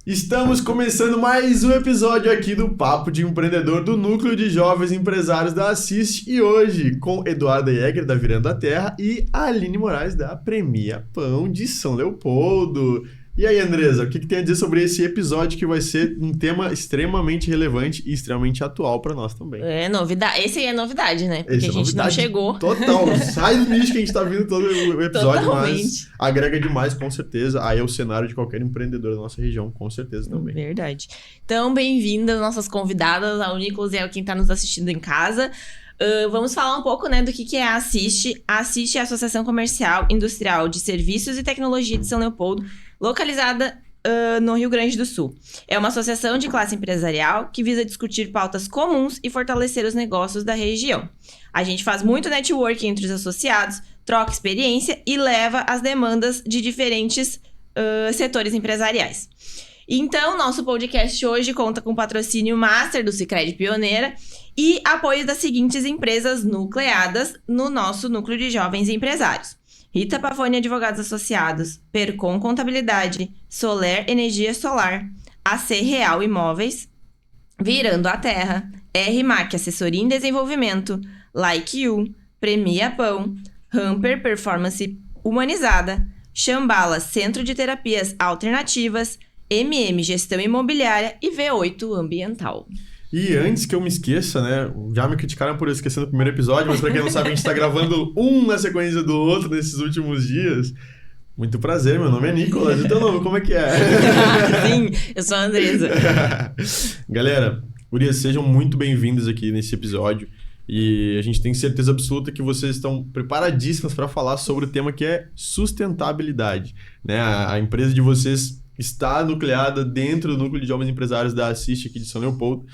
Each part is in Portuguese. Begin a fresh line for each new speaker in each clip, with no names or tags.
Estamos começando mais um episódio aqui do Papo de Empreendedor do Núcleo de Jovens Empresários da Assist e hoje com Eduarda Jäger da Virando da Terra e Aline Moraes da Premia Pão de São Leopoldo. E aí, Andresa, o que tem a dizer sobre esse episódio que vai ser um tema extremamente relevante e extremamente atual para nós também?
É novidade. Esse aí é novidade, né? Porque
Esse
a gente não chegou.
Total. Sai do nicho que a gente tá vindo todo o episódio,
Totalmente.
Mas agrega demais, com certeza. Aí é o cenário de qualquer empreendedor da nossa região, com certeza também.
Verdade. Então, bem-vindas nossas convidadas, a Nicolas e a quem tá nos assistindo em casa. Vamos falar um pouco, né, do que é a Assist. A Assist é a Associação Comercial Industrial de Serviços e Tecnologia de São Leopoldo, localizada no Rio Grande do Sul. É uma associação de classe empresarial que visa discutir pautas comuns e fortalecer os negócios da região. A gente faz muito networking entre os associados, troca experiência e leva as demandas de diferentes setores empresariais. Então, nosso podcast hoje conta com patrocínio master do Sicredi Pioneira e apoio das seguintes empresas nucleadas no nosso Núcleo de Jovens Empresários: Rita Pavone Advogados Associados, Percom Contabilidade, Soler Energia Solar, AC Real Imóveis, Virando a Terra, RMAC Assessoria em Desenvolvimento, Like You, Premia Pão, Hamper Performance Humanizada, Shambhala Centro de Terapias Alternativas, MM Gestão Imobiliária e V8 Ambiental.
E antes que eu me esqueça, né? Já me criticaram por eu esquecer no primeiro episódio, mas pra quem não sabe, a gente tá gravando um na sequência do outro nesses últimos dias. Muito prazer, meu nome é Nicolas. E teu nome, como é que é?
Sim, eu sou a Andresa.
Galera, gurias, sejam muito bem-vindos aqui nesse episódio. E a gente tem certeza absoluta que vocês estão preparadíssimas para falar sobre o tema que é sustentabilidade, né? A empresa de vocês está nucleada dentro do Núcleo de Jovens Empresários da Assist aqui de São Leopoldo.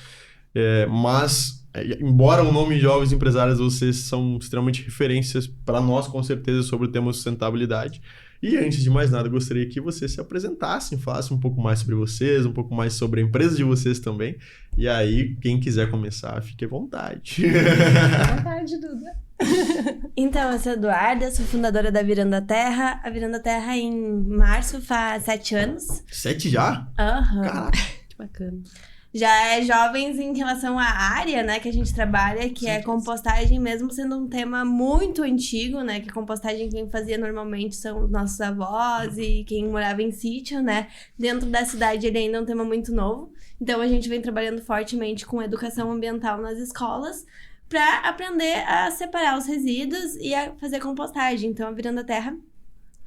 Mas, embora o nome Jovens Empresários, vocês são extremamente referências para nós, com certeza, sobre o tema sustentabilidade. E antes de mais nada, eu gostaria que vocês se apresentassem, falassem um pouco mais sobre vocês, um pouco mais sobre a empresa de vocês também. E aí, quem quiser começar, fique à vontade.
À vontade, Duda. Então, eu sou a Eduarda, sou fundadora da Virando da Terra. A Virando da Terra em março faz 7 anos.
7 já?
Aham.
Caraca.
Que bacana. Já é jovens em relação à área, né, que a gente trabalha, que é compostagem, mesmo sendo um tema muito antigo, né, que compostagem quem fazia normalmente são os nossos avós e quem morava em sítio, né, dentro da cidade ele ainda é um tema muito novo, então a gente vem trabalhando fortemente com educação ambiental nas escolas para aprender a separar os resíduos e a fazer compostagem. Então a Virando a Terra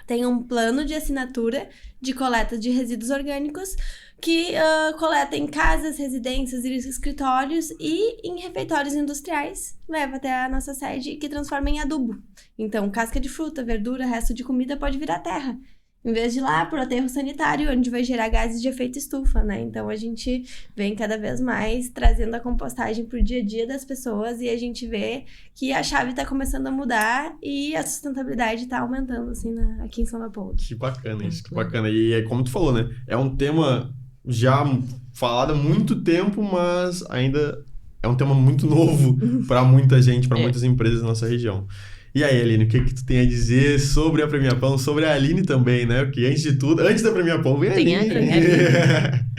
tem um plano de assinatura de coleta de resíduos orgânicos que coleta em casas, residências e escritórios e em refeitórios industriais, leva até a nossa sede e que transforma em adubo. Então, casca de fruta, verdura, resto de comida pode virar terra, em vez de ir lá para o aterro sanitário, onde vai gerar gases de efeito estufa, né? Então, a gente vem cada vez mais trazendo a compostagem para o dia a dia das pessoas e a gente vê que a chave está começando a mudar e a sustentabilidade está aumentando, assim, aqui em São Leopoldo.
Que bacana isso, que bacana. E é como tu falou, né? É um tema já falado há muito tempo, mas ainda é um tema muito novo para muita gente, para muitas empresas da nossa região. E aí, Aline, o que tu tem a dizer sobre a Premia Pão, sobre a Aline também, né? Porque antes de tudo, antes da Premia Pão, vem a Aline.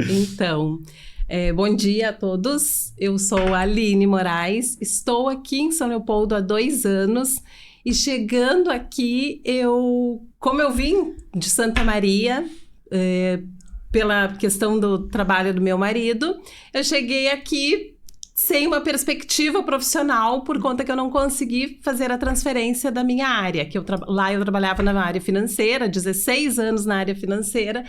Então, bom dia a todos. Eu sou a Aline Moraes, estou aqui em São Leopoldo há 2 anos e chegando aqui, como eu vim de Santa Maria, pela questão do trabalho do meu marido, eu cheguei aqui sem uma perspectiva profissional por conta que eu não consegui fazer a transferência da minha área, que lá eu trabalhava na área financeira, 16 anos na área financeira.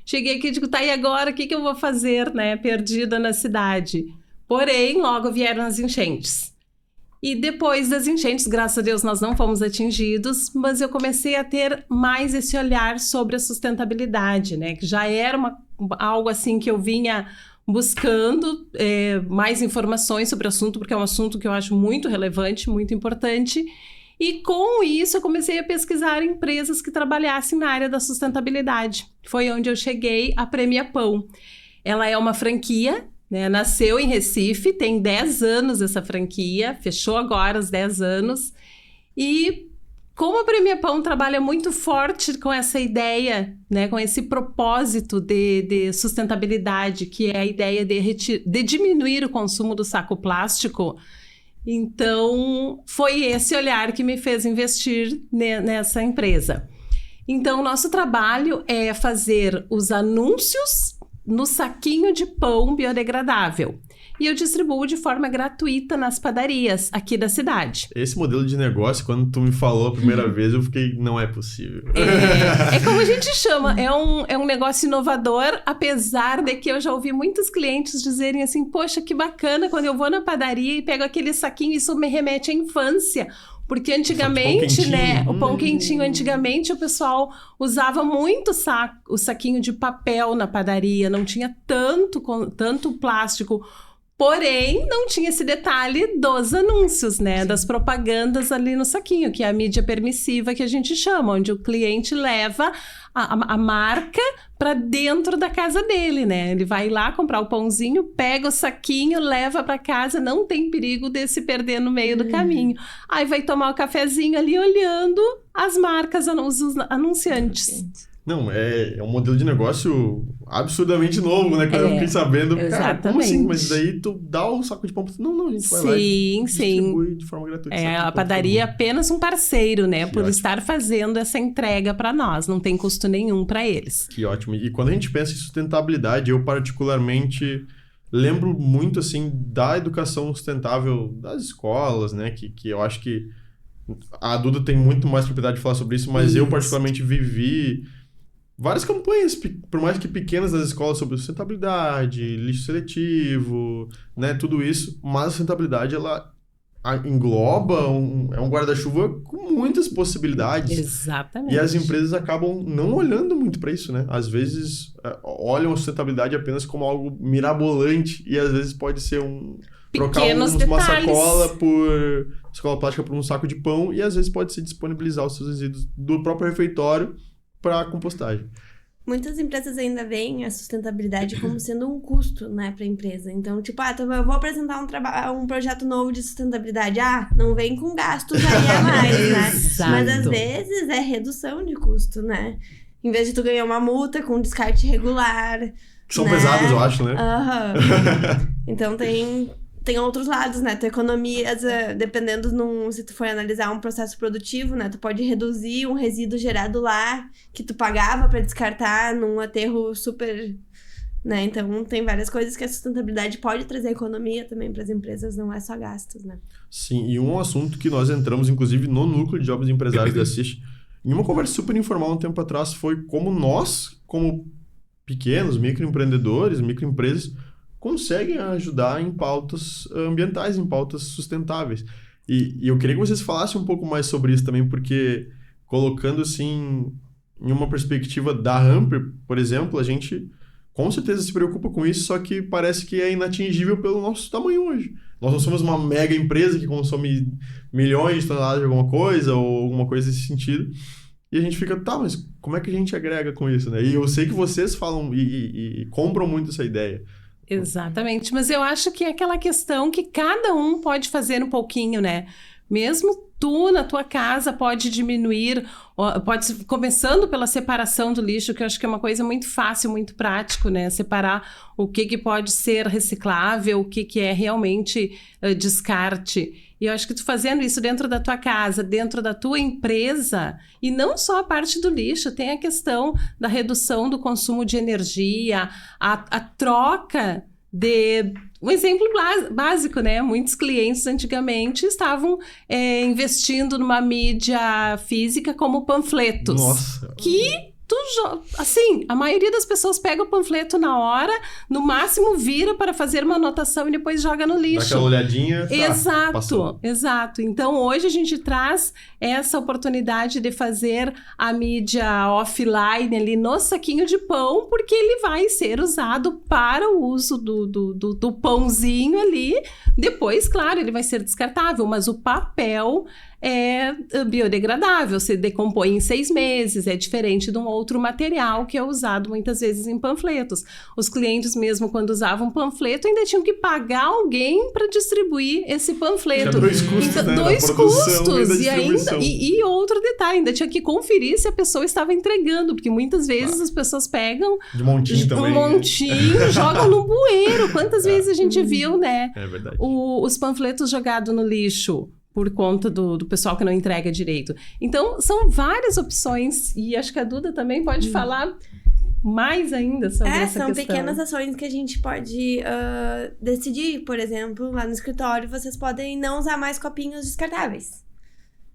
Cheguei aqui e digo, tá, e agora o que eu vou fazer, né, perdida na cidade? Porém, logo vieram as enchentes. E depois das enchentes, graças a Deus, nós não fomos atingidos, mas eu comecei a ter mais esse olhar sobre a sustentabilidade, né? Que já era algo assim que eu vinha buscando mais informações sobre o assunto, porque é um assunto que eu acho muito relevante, muito importante. E com isso eu comecei a pesquisar empresas que trabalhassem na área da sustentabilidade. Foi onde eu cheguei a Premia Pão. Ela é uma franquia, né? Nasceu em Recife, tem 10 anos essa franquia, fechou agora os 10 anos. E como a Premier Pão trabalha muito forte com essa ideia, né, com esse propósito de sustentabilidade, que é a ideia de diminuir o consumo do saco plástico, então foi esse olhar que me fez investir nessa empresa. Então, o nosso trabalho é fazer os anúncios no saquinho de pão biodegradável. E eu distribuo de forma gratuita nas padarias aqui da cidade.
Esse modelo de negócio, quando tu me falou a primeira vez, eu fiquei, não é possível.
É como a gente chama, é um negócio inovador, apesar de que eu já ouvi muitos clientes dizerem assim, poxa, que bacana, quando eu vou na padaria e pego aquele saquinho, isso me remete à infância. Porque antigamente, né, o pão quentinho, antigamente o pessoal usava muito o saquinho de papel na padaria, não tinha tanto plástico. Porém, não tinha esse detalhe dos anúncios, né? Sim. Das propagandas ali no saquinho, que é a mídia permissiva que a gente chama, onde o cliente leva a marca para dentro da casa dele, né? Ele vai lá comprar o pãozinho, pega o saquinho, leva para casa, não tem perigo de se perder no meio do caminho. Aí vai tomar o cafezinho ali olhando as marcas, os anunciantes.
Não, é um modelo de negócio absurdamente novo, né? Quando eu fiquei sabendo, cara, como assim? Mas daí tu dá o saco de pão... Não, a gente vai lá e distribui de forma gratuita.
A padaria é apenas um parceiro, né? Por estar fazendo essa entrega para nós. Não tem custo nenhum para eles.
Que ótimo. E quando a gente pensa em sustentabilidade, eu particularmente lembro muito, assim, da educação sustentável das escolas, né? Que eu acho que a Duda tem muito mais propriedade de falar sobre isso, mas eu particularmente vivi... várias campanhas, por mais que pequenas, das escolas sobre sustentabilidade, lixo seletivo, né, tudo isso. Mas a sustentabilidade, ela engloba, é um guarda-chuva com muitas possibilidades.
Exatamente.
E as empresas acabam não olhando muito para isso, né? Às vezes, olham a sustentabilidade apenas como algo mirabolante e às vezes pode ser trocar uma sacola plástica por um saco de pão e às vezes pode ser disponibilizar os seus resíduos do próprio refeitório para compostagem.
Muitas empresas ainda veem a sustentabilidade como sendo um custo, né, para a empresa. Então, tipo, eu vou apresentar um projeto novo de sustentabilidade. Não vem com gastos aí a mais, né?
Exato.
Mas às vezes é redução de custo, né? Em vez de tu ganhar uma multa com descarte regular.
Que são pesados, eu acho, né?
Então tem outros lados, né? Tu economias, dependendo se tu for analisar um processo produtivo, né? Tu pode reduzir um resíduo gerado lá, que tu pagava para descartar num aterro super... né? Então, tem várias coisas que a sustentabilidade pode trazer economia também para as empresas, não é só gastos, né?
Sim, e um assunto que nós entramos, inclusive, no núcleo de jovens empresários da Assist, em uma conversa super informal um tempo atrás, foi como nós, como pequenos, microempreendedores, microempresas, conseguem ajudar em pautas ambientais, em pautas sustentáveis. E eu queria que vocês falassem um pouco mais sobre isso também, porque colocando assim, em uma perspectiva da Hamper, por exemplo, a gente com certeza se preocupa com isso, só que parece que é inatingível pelo nosso tamanho hoje. Nós não somos uma mega empresa que consome milhões de toneladas de alguma coisa, ou alguma coisa nesse sentido. E a gente fica, mas como é que a gente agrega com isso, né? E eu sei que vocês falam e compram muito essa ideia.
Exatamente, mas eu acho que é aquela questão que cada um pode fazer um pouquinho, né? Mesmo tu, na tua casa, pode diminuir, começando pela separação do lixo, que eu acho que é uma coisa muito fácil, muito prático, né? Separar o que pode ser reciclável, o que é realmente descarte. E eu acho que tu fazendo isso dentro da tua casa, dentro da tua empresa, e não só a parte do lixo, tem a questão da redução do consumo de energia, a troca de... Um exemplo básico, né? Muitos clientes antigamente estavam investindo numa mídia física como panfletos.
Nossa!
Assim, a maioria das pessoas pega o panfleto na hora, no máximo vira para fazer uma anotação e depois joga no lixo.
Dá aquela olhadinha.
Exato. Então, hoje a gente traz essa oportunidade de fazer a mídia offline ali no saquinho de pão, porque ele vai ser usado para o uso do pãozinho ali. Depois, claro, ele vai ser descartável, mas o papel é biodegradável, se decompõe em 6 meses, é diferente de um outro material que é usado muitas vezes em panfletos. Os clientes mesmo, quando usavam panfleto, ainda tinham que pagar alguém para distribuir esse panfleto.
Tinha 2 custos,
Então,
né, da
2
produção
custos,
e da distribuição.
e outro detalhe, ainda tinha que conferir se a pessoa estava entregando, porque muitas vezes as pessoas pegam
De montinho também.
um montinho, jogam no bueiro. Quantas vezes a gente viu, né?
É verdade.
Os panfletos jogados no lixo por conta do pessoal que não entrega direito. Então, são várias opções e acho que a Duda também pode falar mais ainda sobre essa
são
questão.
pequenas ações que a gente pode decidir. Por exemplo, lá no escritório, vocês podem não usar mais copinhos descartáveis.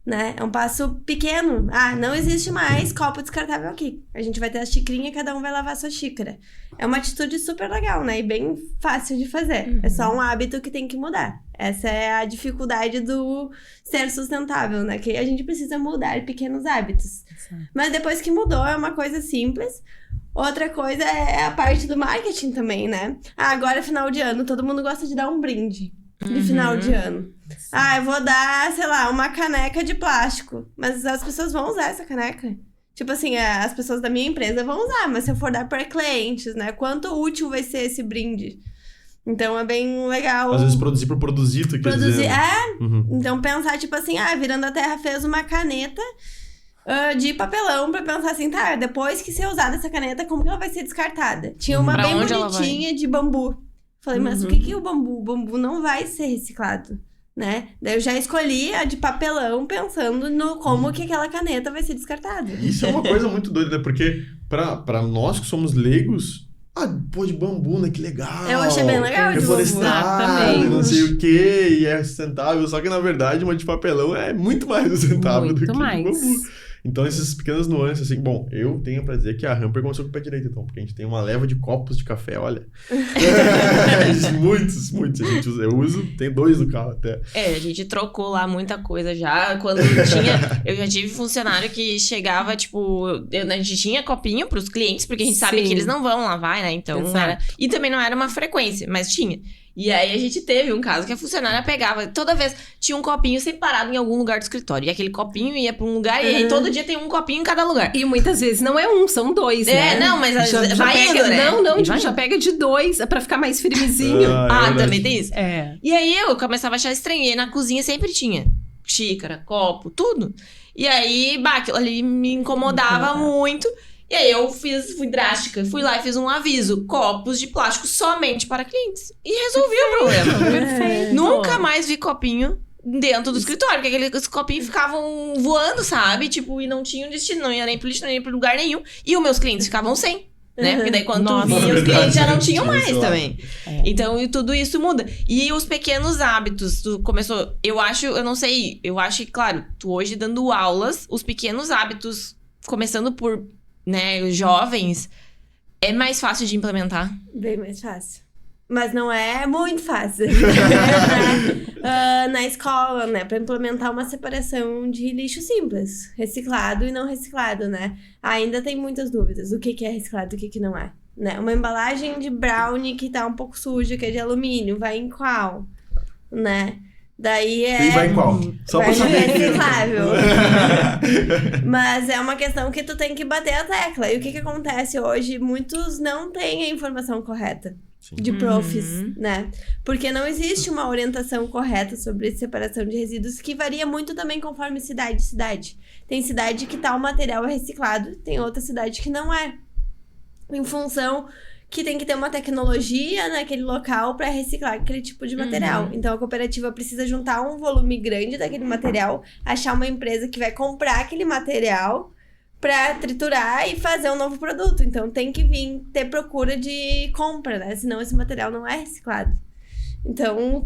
Né? É um passo pequeno. Não existe mais copo descartável aqui. A gente vai ter a xicrinha e cada um vai lavar a sua xícara. É uma atitude super legal, né? E bem fácil de fazer. É só um hábito que tem que mudar. Essa é a dificuldade do ser sustentável, né? Que a gente precisa mudar pequenos hábitos.
Exato.
Mas depois que mudou, é uma coisa simples. Outra coisa é a parte do marketing também, né? Agora é final de ano, todo mundo gosta de dar um brinde de final de ano. Eu vou dar, sei lá, uma caneca de plástico. Mas as pessoas vão usar essa caneca. Tipo assim, as pessoas da minha empresa vão usar, mas se eu for dar para clientes, né? Quanto útil vai ser esse brinde? Então é bem legal.
Às vezes produzir por produzir, tu quer dizer, né?
Então pensar, tipo assim, Virando a Terra fez uma caneta de papelão pra pensar assim, depois que ser usada essa caneta, como que ela vai ser descartada? Tinha uma
Pra
bem
onde ela
bonitinha de bambu. Falei, mas o que é o bambu? O bambu não vai ser reciclado, né? Daí eu já escolhi a de papelão pensando no como que aquela caneta vai ser descartada.
Isso é uma coisa muito doida, né? Porque pra nós que somos leigos, de bambu, né? Que legal.
Eu achei bem legal de bambu.
Reflorestado, não sei o quê, e é sustentável. Só que, na verdade, uma de papelão é muito mais sustentável do que
mais.
bambu. Então, essas pequenas nuances, assim... Bom, eu tenho pra dizer que a Hamper começou com o pé direito, então. Porque a gente tem uma leva de copos de café, olha. Muitos. Eu uso, tem 2 no carro até.
A gente trocou lá muita coisa já. Quando tinha... Eu já tive funcionário que chegava, tipo... A gente tinha copinho pros clientes, porque a gente sabe
Sim.
que eles não vão lavar, né? Então, não era... E também não era uma frequência, mas tinha. E aí a gente teve um caso que a funcionária pegava, toda vez tinha um copinho separado em algum lugar do escritório. E aquele copinho ia pra um lugar e aí todo dia tem um copinho em cada lugar.
E muitas vezes não é um, são 2, né?
Não, mas
já
vai
pega,
indo, né?
Já pega de 2 pra ficar mais firmezinho.
Também tem isso?
É.
E aí eu começava a achar estranho. E aí na cozinha sempre tinha xícara, copo, tudo. E aí, aquilo ali me incomodava muito. E aí eu fui drástica, fui lá e fiz um aviso: copos de plástico somente para clientes. E resolvi o problema.
Perfeito.
Nunca mais vi copinho dentro do escritório, porque aqueles copinhos ficavam voando, sabe? Tipo, e não tinham destino, não ia nem pro lixo, nem pro lugar nenhum. E os meus clientes ficavam sem. Né? Porque daí quando tu via, os clientes já não tinham mais também. Então, e tudo isso muda. E os pequenos hábitos, tu começou... Eu acho que, claro, tu hoje dando aulas, os pequenos hábitos, começando por, né, jovens, é mais fácil de implementar.
Bem mais fácil. Mas não é muito fácil. Na escola, né? Pra implementar uma separação de lixo simples. Reciclado e não reciclado, né? Ainda tem muitas dúvidas. O que é reciclado e o que não é. Né? Uma embalagem de brownie que tá um pouco suja, que é de alumínio, vai em qual? Né? Daí
E vai em qual? Só pra saber.
Reciclável. Mas é uma questão que tu tem que bater a tecla. E o que acontece hoje? Muitos não têm a informação correta.
Sim.
De profs, né? Porque não existe uma orientação correta sobre separação de resíduos, que varia muito também conforme cidade. Tem cidade que tal material é reciclado, tem outra cidade que não é. Em função que tem que ter uma tecnologia naquele local para reciclar aquele tipo de material. Então a cooperativa precisa juntar um volume grande daquele material, achar uma empresa que vai comprar aquele material para triturar e fazer um novo produto. Então tem que ter procura de compra, né? Senão esse material não é reciclado. Então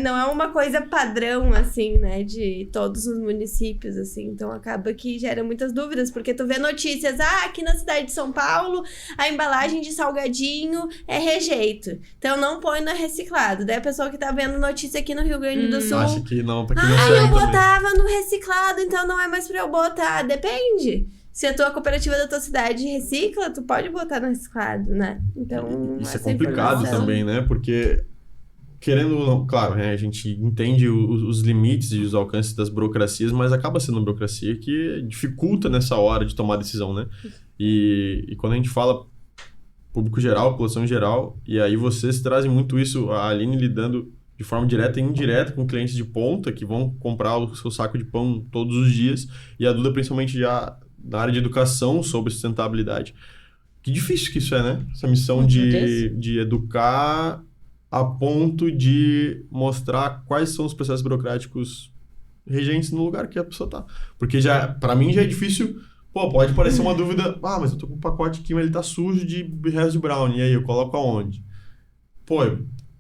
não é uma coisa padrão, assim, né? De todos os municípios, assim. Então acaba que gera muitas dúvidas, porque tu vê notícias, aqui na cidade de São Paulo, a embalagem de salgadinho é rejeito. Então não põe no reciclado. Daí a pessoa que tá vendo notícia aqui no Rio Grande do Sul...
Acha que não, pra que não serve
eu
também.
botava no reciclado, então não é mais pra eu botar. Depende. Se a tua cooperativa da tua cidade recicla, tu pode botar no reciclado, né? Então,
Isso é
essa
complicado
informação...
também, né? Porque querendo ou não, claro, né, a gente entende os limites e os alcances das burocracias, mas acaba sendo uma burocracia que dificulta nessa hora de tomar decisão, né? E quando a gente fala público geral, população geral, e aí vocês trazem muito isso, a Aline lidando de forma direta e indireta com clientes de ponta que vão comprar o seu saco de pão todos os dias, e a Duda principalmente já na área de educação sobre sustentabilidade. Que difícil que isso é, né? Essa missão de educar a ponto de mostrar quais são os processos burocráticos regentes no lugar que a pessoa tá. Porque já, para mim já é difícil, pode parecer uma dúvida, mas eu tô com um pacote aqui, mas ele tá sujo de resto de brownie, e aí eu coloco aonde?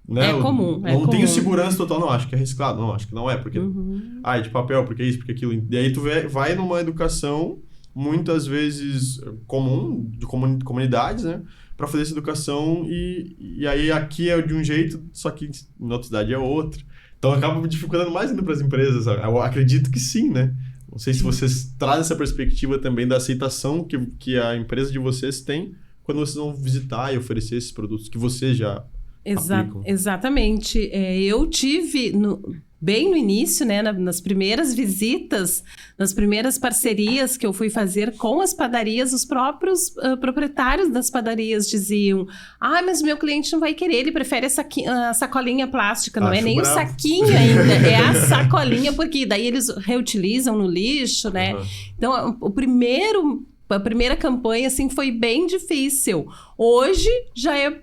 Né?
É comum.
Não tenho segurança total, não, acho que é reciclado, não, acho que não é, porque é de papel, porque isso, porque aquilo. E aí tu vai numa educação muitas vezes comum, de comunidades, né? Para fazer essa educação e aí aqui é de um jeito, só que na outra cidade é outro. Então acaba dificultando mais ainda para as empresas. Eu acredito que sim, né? Não sei se vocês trazem essa perspectiva também da aceitação que a empresa de vocês tem quando vocês vão visitar e oferecer esses produtos que vocês já aplicam.
Exatamente. Eu tive bem no início, né, nas primeiras visitas, nas primeiras parcerias que eu fui fazer com as padarias, os próprios proprietários das padarias diziam: mas meu cliente não vai querer, ele prefere a sacolinha plástica, não é nem o saquinho ainda, é a sacolinha, porque daí eles reutilizam no lixo, né? Então, a primeira campanha, assim, foi bem difícil. Hoje, já é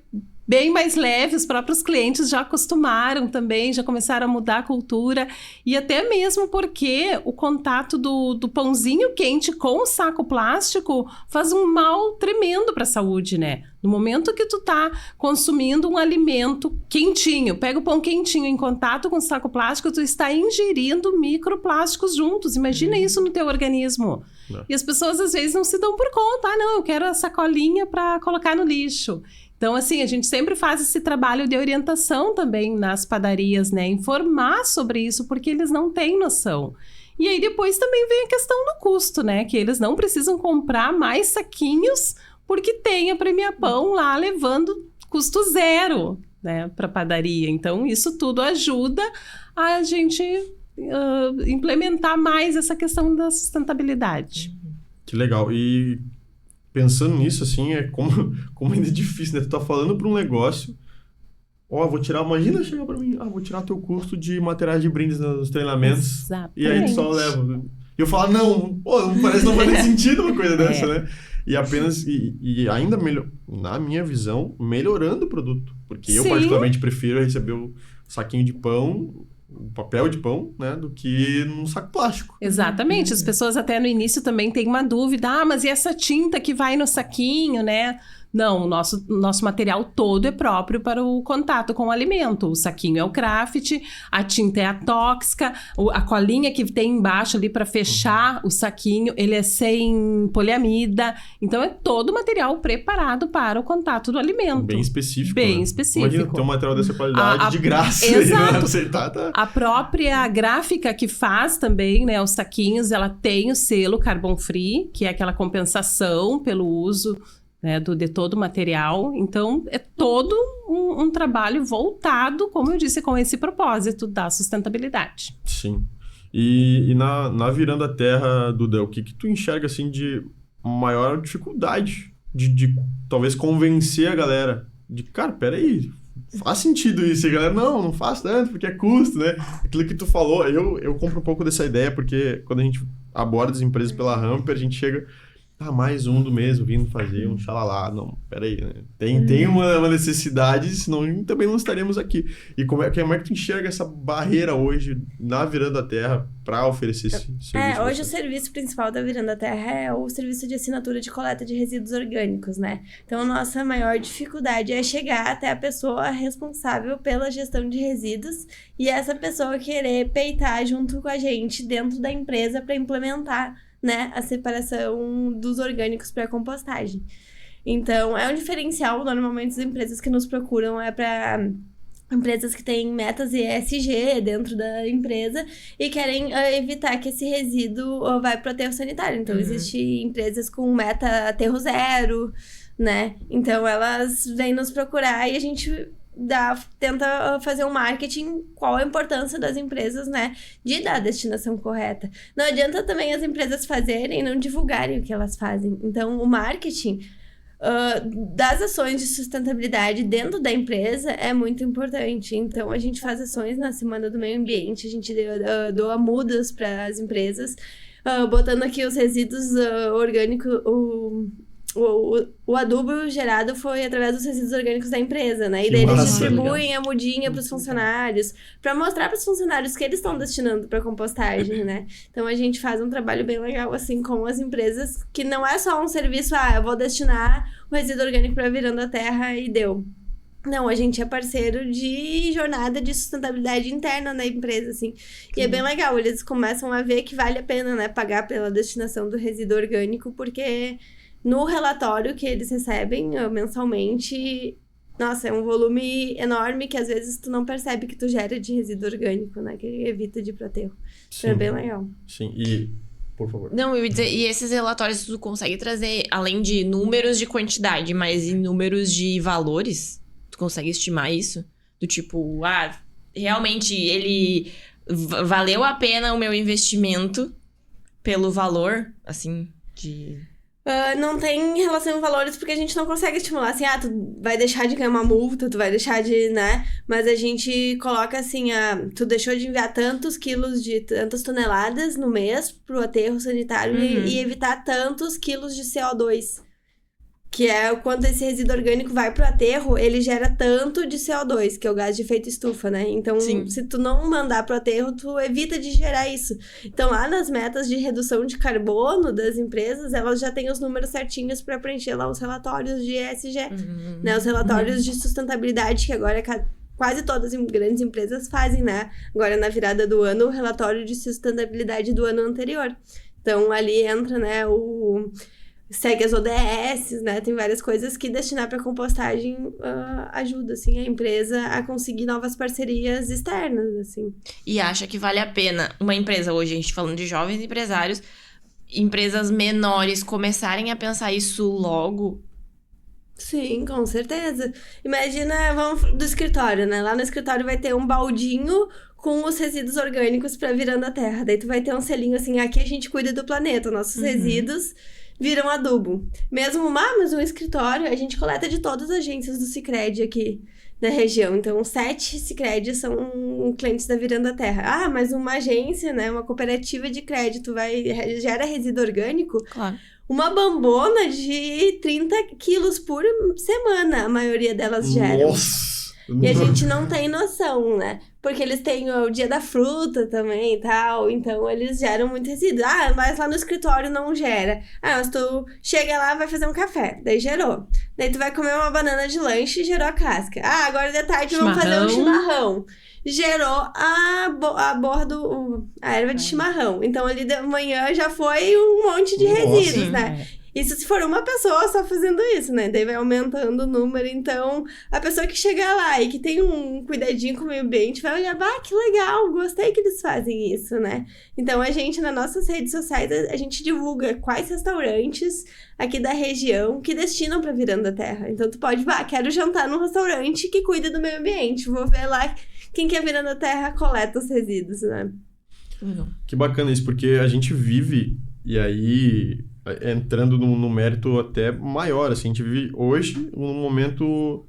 bem mais leve, os próprios clientes já acostumaram também, já começaram a mudar a cultura, e até mesmo porque o contato do pãozinho quente com o saco plástico faz um mal tremendo para a saúde, né? No momento que tu tá consumindo um alimento quentinho, pega o pão quentinho em contato com o saco plástico, tu está ingerindo microplásticos juntos. Imagina isso no teu organismo. Não. E as pessoas às vezes não se dão por conta. Não, eu quero a sacolinha para colocar no lixo. Então, assim, a gente sempre faz esse trabalho de orientação também nas padarias, né? Informar sobre isso, porque eles não têm noção. E aí, depois também vem a questão do custo, né? Que eles não precisam comprar mais saquinhos, porque tem a Premia Pão lá levando custo zero, né? Para a padaria. Então, isso tudo ajuda a gente implementar mais essa questão da sustentabilidade.
Que legal. E pensando nisso, assim, como ainda é difícil, né? Tu tá falando para um negócio, vou tirar, imagina chegar para mim, vou tirar teu custo de materiais de brindes nos treinamentos.
Exatamente.
E aí tu só leva. E eu falo, não parece que não faz nem sentido uma coisa dessa, né? E apenas, e ainda melhor, na minha visão, melhorando o produto. Porque eu particularmente prefiro receber o saquinho de pão, o papel de pão, né, do que num saco plástico.
Exatamente. As pessoas até no início também têm uma dúvida. Mas e essa tinta que vai no saquinho, né? Não, o nosso material todo é próprio para o contato com o alimento. O saquinho é o craft, a tinta é a tóxica, a colinha que tem embaixo ali para fechar o saquinho, ele é sem poliamida. Então, é todo material preparado para o contato do alimento.
Bem específico.
Bem específico.
Imagina ter um material dessa qualidade de graça.
Exato. A própria gráfica que faz também, né, os saquinhos, ela tem o selo Carbon Free, que é aquela compensação pelo uso, né, de todo o material. Então, é todo um trabalho voltado, como eu disse, com esse propósito da sustentabilidade.
Sim. E na Virando a Terra, Duda, o que tu enxerga, assim, de maior dificuldade de talvez convencer a galera de, cara, peraí, faz sentido isso. E a galera, não faz tanto, porque é custo, né? Aquilo que tu falou, eu compro um pouco dessa ideia, porque quando a gente aborda as empresas pela Hamper, a gente chega... mais um do mesmo vindo fazer um xalalá. Não, peraí, né? Tem uma necessidade, senão também não estaríamos aqui. E como é que tu enxerga essa barreira hoje na Virando a Terra para oferecer esse serviço?
Hoje o serviço principal da Virando a Terra é o serviço de assinatura de coleta de resíduos orgânicos, né? Então, a nossa maior dificuldade é chegar até a pessoa responsável pela gestão de resíduos e essa pessoa querer peitar junto com a gente dentro da empresa para implementar, né, a separação dos orgânicos para compostagem. Então, é um diferencial. Normalmente, as empresas que nos procuram é para empresas que têm metas ESG dentro da empresa e querem evitar que esse resíduo vai para o aterro sanitário. Então, existem empresas com meta aterro zero, né? Então, elas vêm nos procurar e a gente tenta fazer um marketing, qual a importância das empresas, né, de dar a destinação correta. Não adianta também as empresas fazerem e não divulgarem o que elas fazem. Então, o marketing das ações de sustentabilidade dentro da empresa é muito importante. Então, a gente faz ações na Semana do Meio Ambiente, a gente doa mudas para as empresas, botando aqui os resíduos orgânicos, o adubo gerado foi através dos resíduos orgânicos da empresa, né? E daí eles distribuem a mudinha para os funcionários, para mostrar para os funcionários que eles estão destinando para compostagem, né? Então a gente faz um trabalho bem legal assim com as empresas, que não é só um serviço, eu vou destinar o resíduo orgânico para Virando a Terra e deu. Não, a gente é parceiro de jornada de sustentabilidade interna na empresa, assim. E é bem legal, eles começam a ver que vale a pena, né, pagar pela destinação do resíduo orgânico, porque no relatório que eles recebem mensalmente, nossa, é um volume enorme que às vezes tu não percebe que tu gera de resíduo orgânico, né? Que evita de ir pro aterro. Então é bem legal.
Sim, e por favor.
Não, eu ia dizer, e esses relatórios tu consegue trazer, além de números de quantidade, mas em números de valores? Tu consegue estimar isso? Do tipo, realmente ele valeu a pena o meu investimento pelo valor, assim, de...
Não tem relação em valores porque a gente não consegue estimular assim, tu vai deixar de ganhar uma multa, tu vai deixar de, né? Mas a gente coloca assim, tu deixou de enviar tantos quilos de tantas toneladas no mês pro aterro sanitário e evitar tantos quilos de CO2. Que é quando esse resíduo orgânico vai pro aterro, ele gera tanto de CO2, que é o gás de efeito estufa, né? Então, se tu não mandar pro aterro, tu evita de gerar isso. Então, lá nas metas de redução de carbono das empresas, elas já têm os números certinhos para preencher lá os relatórios de ESG, né? Os relatórios de sustentabilidade, que agora quase todas as grandes empresas fazem, né? Agora, na virada do ano, o relatório de sustentabilidade do ano anterior. Então, ali entra, né, segue as ODS, né? Tem várias coisas que destinar para compostagem ajuda, assim, a empresa a conseguir novas parcerias externas, assim.
E acha que vale a pena uma empresa, hoje a gente falando de jovens empresários, empresas menores começarem a pensar isso logo?
Sim, com certeza. Imagina, vamos do escritório, né? Lá no escritório vai ter um baldinho com os resíduos orgânicos para Virando a Terra. Daí tu vai ter um selinho assim, aqui a gente cuida do planeta, nossos resíduos viram adubo. Mas um escritório, a gente coleta de todas as agências do Sicredi aqui na região. Então, 7 Sicredi são clientes da Virando a Terra. Mas uma agência, né, uma cooperativa de crédito gera resíduo orgânico?
Claro.
Uma bambona de 30 quilos por semana, a maioria delas geram.
Nossa!
E a gente não tem noção, né? Porque eles têm o dia da fruta também e tal, então eles geram muito resíduo. Mas lá no escritório não gera. Mas tu chega lá, vai fazer um café, daí gerou. Daí tu vai comer uma banana de lanche e gerou a casca. Agora de tarde vamos fazer um chimarrão. Gerou a erva de chimarrão. Então ali de manhã já foi um monte de resíduos, né? Isso se for uma pessoa só fazendo isso, né? Daí vai aumentando o número. Então, a pessoa que chegar lá e que tem um cuidadinho com o meio ambiente vai olhar, que legal, gostei que eles fazem isso, né? Então, a gente, nas nossas redes sociais, a gente divulga quais restaurantes aqui da região que destinam para Virando a Terra. Então, tu pode, quero jantar num restaurante que cuida do meio ambiente. Vou ver lá quem quer Virando a Terra coleta os resíduos, né?
Que bacana isso, porque a gente vive, e aí... entrando no mérito até maior, assim, a gente vive hoje um momento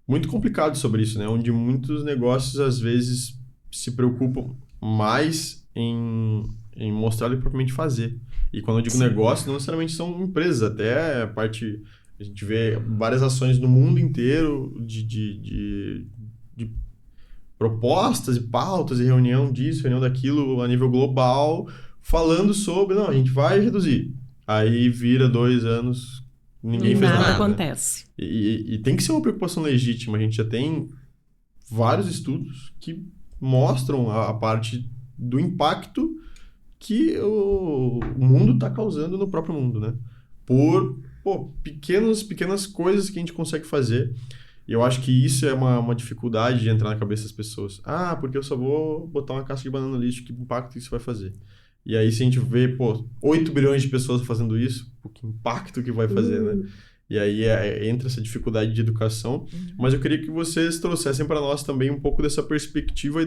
muito complicado sobre isso, né? Onde muitos negócios, às vezes, se preocupam mais em mostrar e propriamente fazer. E quando eu digo negócio, não necessariamente são empresas, até a parte... A gente vê várias ações no mundo inteiro de propostas e pautas e reunião disso, reunião daquilo a nível global, falando sobre, a gente vai reduzir. Aí vira 2 anos, ninguém fez nada.
Nada acontece.
E tem que ser uma preocupação legítima. A gente já tem vários estudos que mostram a parte do impacto que o mundo está causando no próprio mundo, né? Por pequenas coisas que a gente consegue fazer. E eu acho que isso é uma dificuldade de entrar na cabeça das pessoas. Porque eu só vou botar uma casca de banana no lixo, que impacto isso vai fazer? E aí, se a gente vê, 8 bilhões de pessoas fazendo isso, que impacto que vai fazer, né? E aí entra essa dificuldade de educação. Mas eu queria que vocês trouxessem para nós também um pouco dessa perspectiva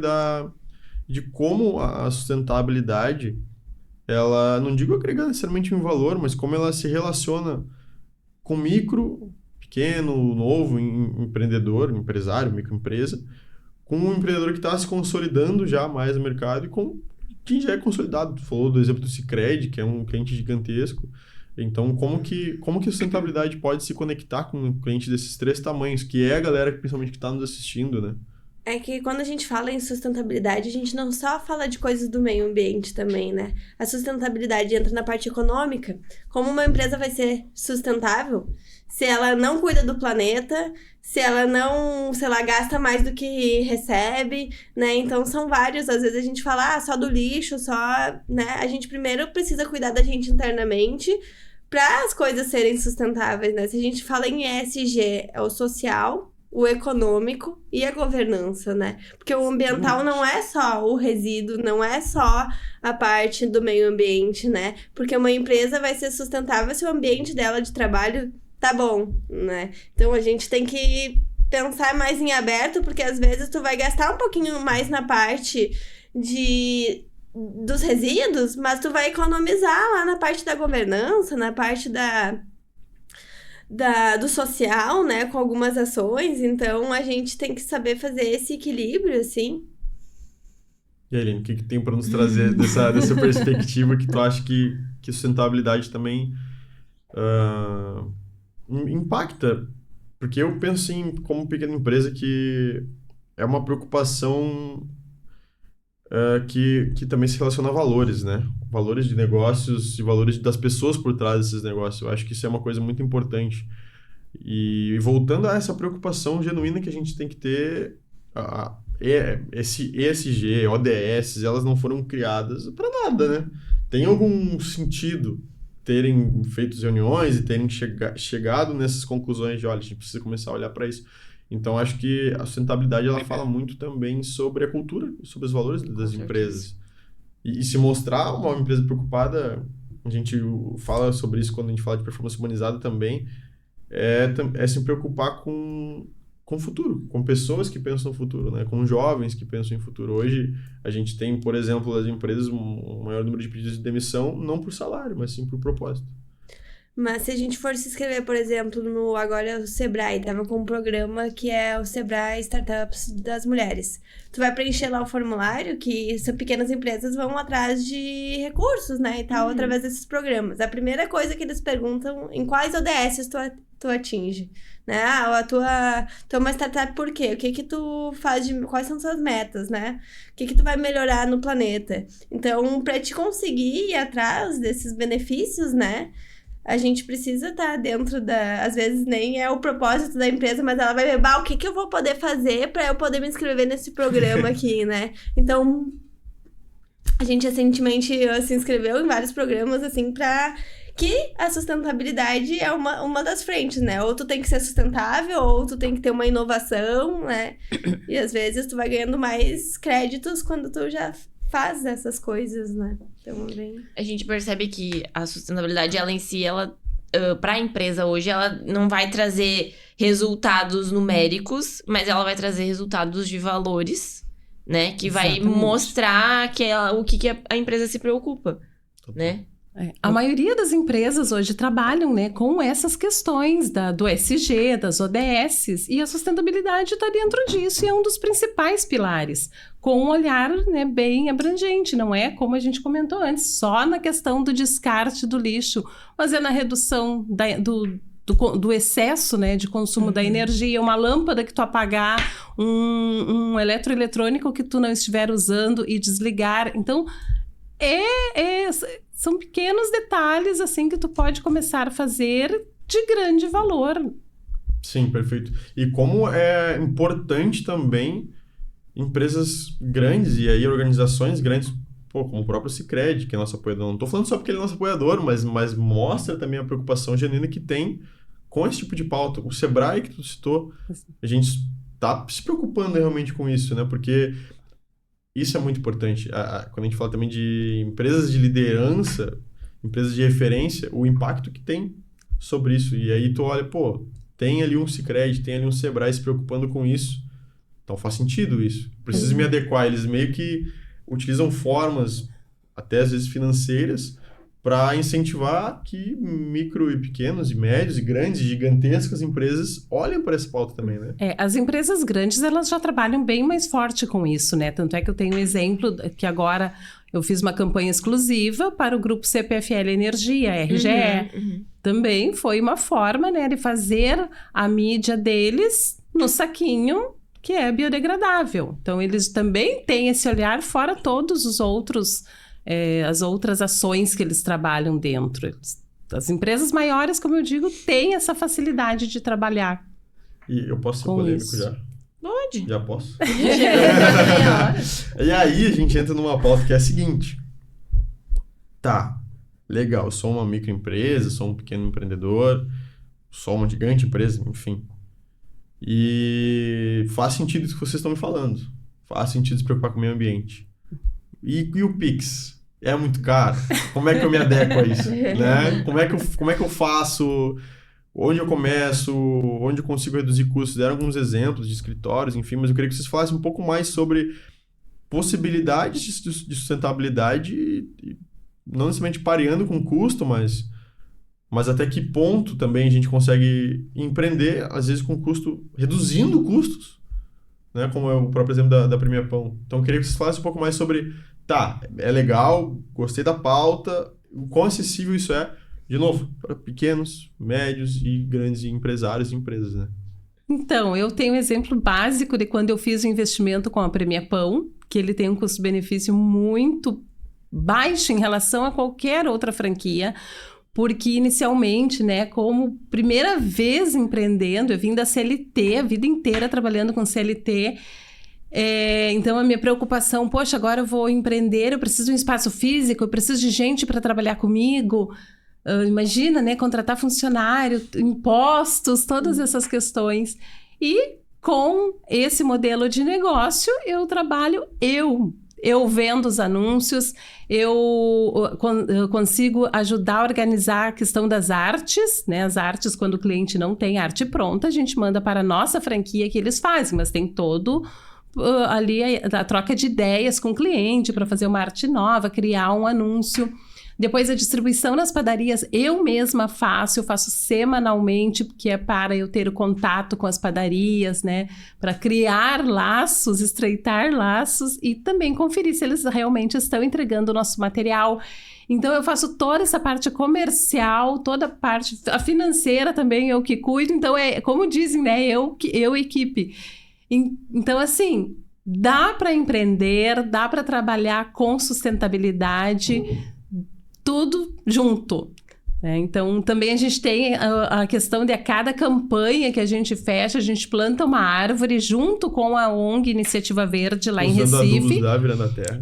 de como a sustentabilidade, ela, não digo agregar necessariamente um valor, mas como ela se relaciona com micro, pequeno, novo, empreendedor, empresário, microempresa, com um empreendedor que está se consolidando já mais no mercado e com quem já é consolidado. Tu falou do exemplo do Sicredi, que é um cliente gigantesco. Então, como que a sustentabilidade pode se conectar com um cliente desses 3 tamanhos, que é a galera que principalmente que está nos assistindo, né?
É que quando a gente fala em sustentabilidade, a gente não só fala de coisas do meio ambiente também, né? A sustentabilidade entra na parte econômica. Como uma empresa vai ser sustentável se ela não cuida do planeta, se ela não, sei lá, gasta mais do que recebe, né? Então, são vários. Às vezes a gente fala, só do lixo, só, né? A gente primeiro precisa cuidar da gente internamente para as coisas serem sustentáveis, né? Se a gente fala em ESG, é o social, o econômico e a governança, né? Porque o ambiental não é só o resíduo, não é só a parte do meio ambiente, né? Porque uma empresa vai ser sustentável se o ambiente dela de trabalho tá bom, né? Então a gente tem que pensar mais em aberto, porque às vezes tu vai gastar um pouquinho mais na parte dos resíduos, mas tu vai economizar lá na parte da governança, na parte do social, né, com algumas ações. Então, a gente tem que saber fazer esse equilíbrio, assim.
E aí, Aline, o que tem para nos trazer dessa perspectiva que tu acha que sustentabilidade também impacta? Porque eu penso assim, como pequena empresa, que é uma preocupação que também se relaciona a valores, né? Valores de negócios e valores das pessoas por trás desses negócios. Eu acho que isso é uma coisa muito importante. E voltando a essa preocupação genuína que a gente tem que ter, esse ESG, ODS, elas não foram criadas para nada, né? Tem algum sentido terem feito reuniões e terem chegado nessas conclusões de, olha, a gente precisa começar a olhar para isso. Então, acho que a sustentabilidade ela fala muito também sobre a cultura, sobre os valores das empresas. E se mostrar uma empresa preocupada, a gente fala sobre isso quando a gente fala de performance humanizada também, é se preocupar com o futuro, com pessoas que pensam no futuro, né? Com jovens que pensam em futuro. Hoje, a gente tem, por exemplo, as empresas, um maior número de pedidos de demissão, não por salário, mas sim por propósito.
Mas se a gente for se inscrever, por exemplo, agora o Sebrae, tava com um programa que é o Sebrae Startups das Mulheres. Tu vai preencher lá o formulário, que são pequenas empresas vão atrás de recursos, né, e tal, através desses programas. A primeira coisa que eles perguntam, em quais ODS tu atinge, né? Tu é uma startup por quê? O que tu faz, quais são suas metas, né? O que tu vai melhorar no planeta? Então, para te conseguir ir atrás desses benefícios, né, a gente precisa estar dentro às vezes nem é o propósito da empresa, mas ela vai ver, o que eu vou poder fazer para eu poder me inscrever nesse programa aqui, né? Então, a gente recentemente se inscreveu em vários programas, assim, para que a sustentabilidade é uma das frentes, né? Ou tu tem que ser sustentável, ou tu tem que ter uma inovação, né? E às vezes tu vai ganhando mais créditos quando tu já faz essas coisas, né? Então,
a gente percebe que a sustentabilidade, ela em si, para a empresa hoje, ela não vai trazer resultados numéricos, mas ela vai trazer resultados de valores, né? Que vai mostrar o que a empresa se preocupa, né?
A maioria das empresas hoje trabalham, né, com essas questões do ESG, das ODS, e a sustentabilidade está dentro disso e é um dos principais pilares, com um olhar, né, bem abrangente, não é como a gente comentou antes, só na questão do descarte do lixo, mas é na redução do excesso, né, de consumo da energia, uma lâmpada que tu apagar, um eletroeletrônico que tu não estiver usando e desligar. Então, são pequenos detalhes assim que tu pode começar a fazer de grande valor.
Sim, perfeito. E como é importante também empresas grandes e aí organizações grandes, como o próprio Sicredi, que é nosso apoiador. Não estou falando só porque ele é nosso apoiador, mas mostra também a preocupação genuína que tem com esse tipo de pauta. O Sebrae que tu citou, a gente está se preocupando realmente com isso, né? Porque isso é muito importante. Quando a gente fala também de empresas de liderança, empresas de referência, o impacto que tem sobre isso. E aí tu olha, pô, tem ali um Sicredi, tem ali um Sebrae se preocupando com isso. Então faz sentido isso. Preciso me adequar. Eles meio que utilizam formas, até às vezes financeiras, para incentivar que micro e pequenos, e médios, e grandes, gigantescas empresas olhem para essa pauta também, né?
As empresas grandes, elas já trabalham bem mais forte com isso, né? Tanto é que eu tenho um exemplo que agora eu fiz uma campanha exclusiva para o grupo CPFL Energia, RGE. Também foi uma forma, né, de fazer a mídia deles no saquinho que é biodegradável. Então, eles também têm esse olhar fora todos os outros... as outras ações que eles trabalham dentro. As empresas maiores, como eu digo, têm essa facilidade de trabalhar.
E eu posso ser
com
polêmico
isso.
já?
Pode.
Já posso? E aí a gente entra numa pauta que é a seguinte. Tá, legal, eu sou uma microempresa, sou um pequeno empreendedor, sou uma gigante empresa, enfim. E faz sentido isso que vocês estão me falando. Faz sentido se preocupar com o meio ambiente. E o Pix? É muito caro? Como é que eu me adequo a isso? Né? Como é que eu faço? Onde eu começo? Onde eu consigo reduzir custos? Deram alguns exemplos de escritórios, enfim, mas eu queria que vocês falassem um pouco mais sobre possibilidades de sustentabilidade, e não necessariamente pareando com custo, mas até que ponto também a gente consegue empreender, às vezes com custo, reduzindo custos, né? Como é o próprio exemplo da Premier Pão. Então eu queria que vocês falassem um pouco mais sobre, tá, é legal, gostei da pauta, o quão acessível isso é, de novo, para pequenos, médios e grandes empresários e empresas, né?
Então, eu tenho um exemplo básico de quando eu fiz o investimento com a Premier Pão, que ele tem um custo-benefício muito baixo em relação a qualquer outra franquia, porque inicialmente, né, como primeira vez empreendendo, eu vim da CLT, a vida inteira trabalhando com CLT, então a minha preocupação, poxa, agora eu vou empreender, eu preciso de um espaço físico, eu preciso de gente para trabalhar comigo, imagina, né, contratar funcionário, impostos, todas essas questões. E com esse modelo de negócio, eu trabalho eu vendo os anúncios, eu consigo ajudar a organizar a questão das artes, né? As artes, quando o cliente não tem arte pronta, a gente manda para a nossa franquia que eles fazem, mas tem todo ali a troca de ideias com o cliente para fazer uma arte nova, criar um anúncio. Depois a distribuição nas padarias eu mesma faço, eu faço semanalmente, que é para eu ter o contato com as padarias, né? Para criar laços, estreitar laços e também conferir se eles realmente estão entregando o nosso material. Então eu faço toda essa parte comercial, toda a parte a financeira também eu que cuido. Então é como dizem, né? Eu equipe. Então assim, dá para empreender, dá para trabalhar com sustentabilidade, tudo junto. Então, também a gente tem a questão de a cada campanha que a gente fecha, a gente planta uma árvore junto com a ONG Iniciativa Verde lá em Recife.
Adubos da Virando a Terra.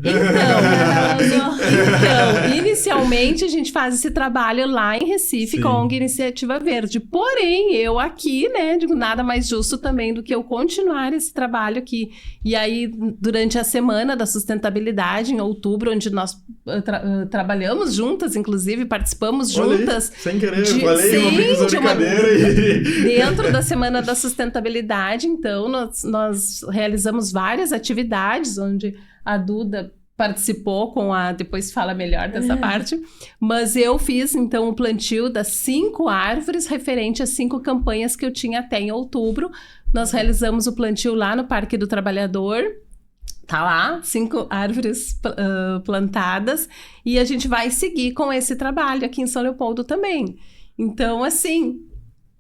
Então, inicialmente a gente faz esse trabalho lá em Recife. Sim. Com a ONG Iniciativa Verde. Porém, eu aqui, né, digo, nada mais justo também do que eu continuar esse trabalho aqui. E aí, durante a Semana da Sustentabilidade, em outubro, onde nós trabalhamos juntas, inclusive, participamos juntas.
Sem querer, falei uma brincadeira.
Dentro da Semana da Sustentabilidade, então, nós realizamos várias atividades, onde a Duda participou com depois fala melhor dessa parte, mas eu fiz, então, o plantio das 5 árvores referente às 5 campanhas que eu tinha até em outubro. Nós realizamos o plantio lá no Parque do Trabalhador. Tá lá, 5 árvores plantadas, e a gente vai seguir com esse trabalho aqui em São Leopoldo também. Então, assim,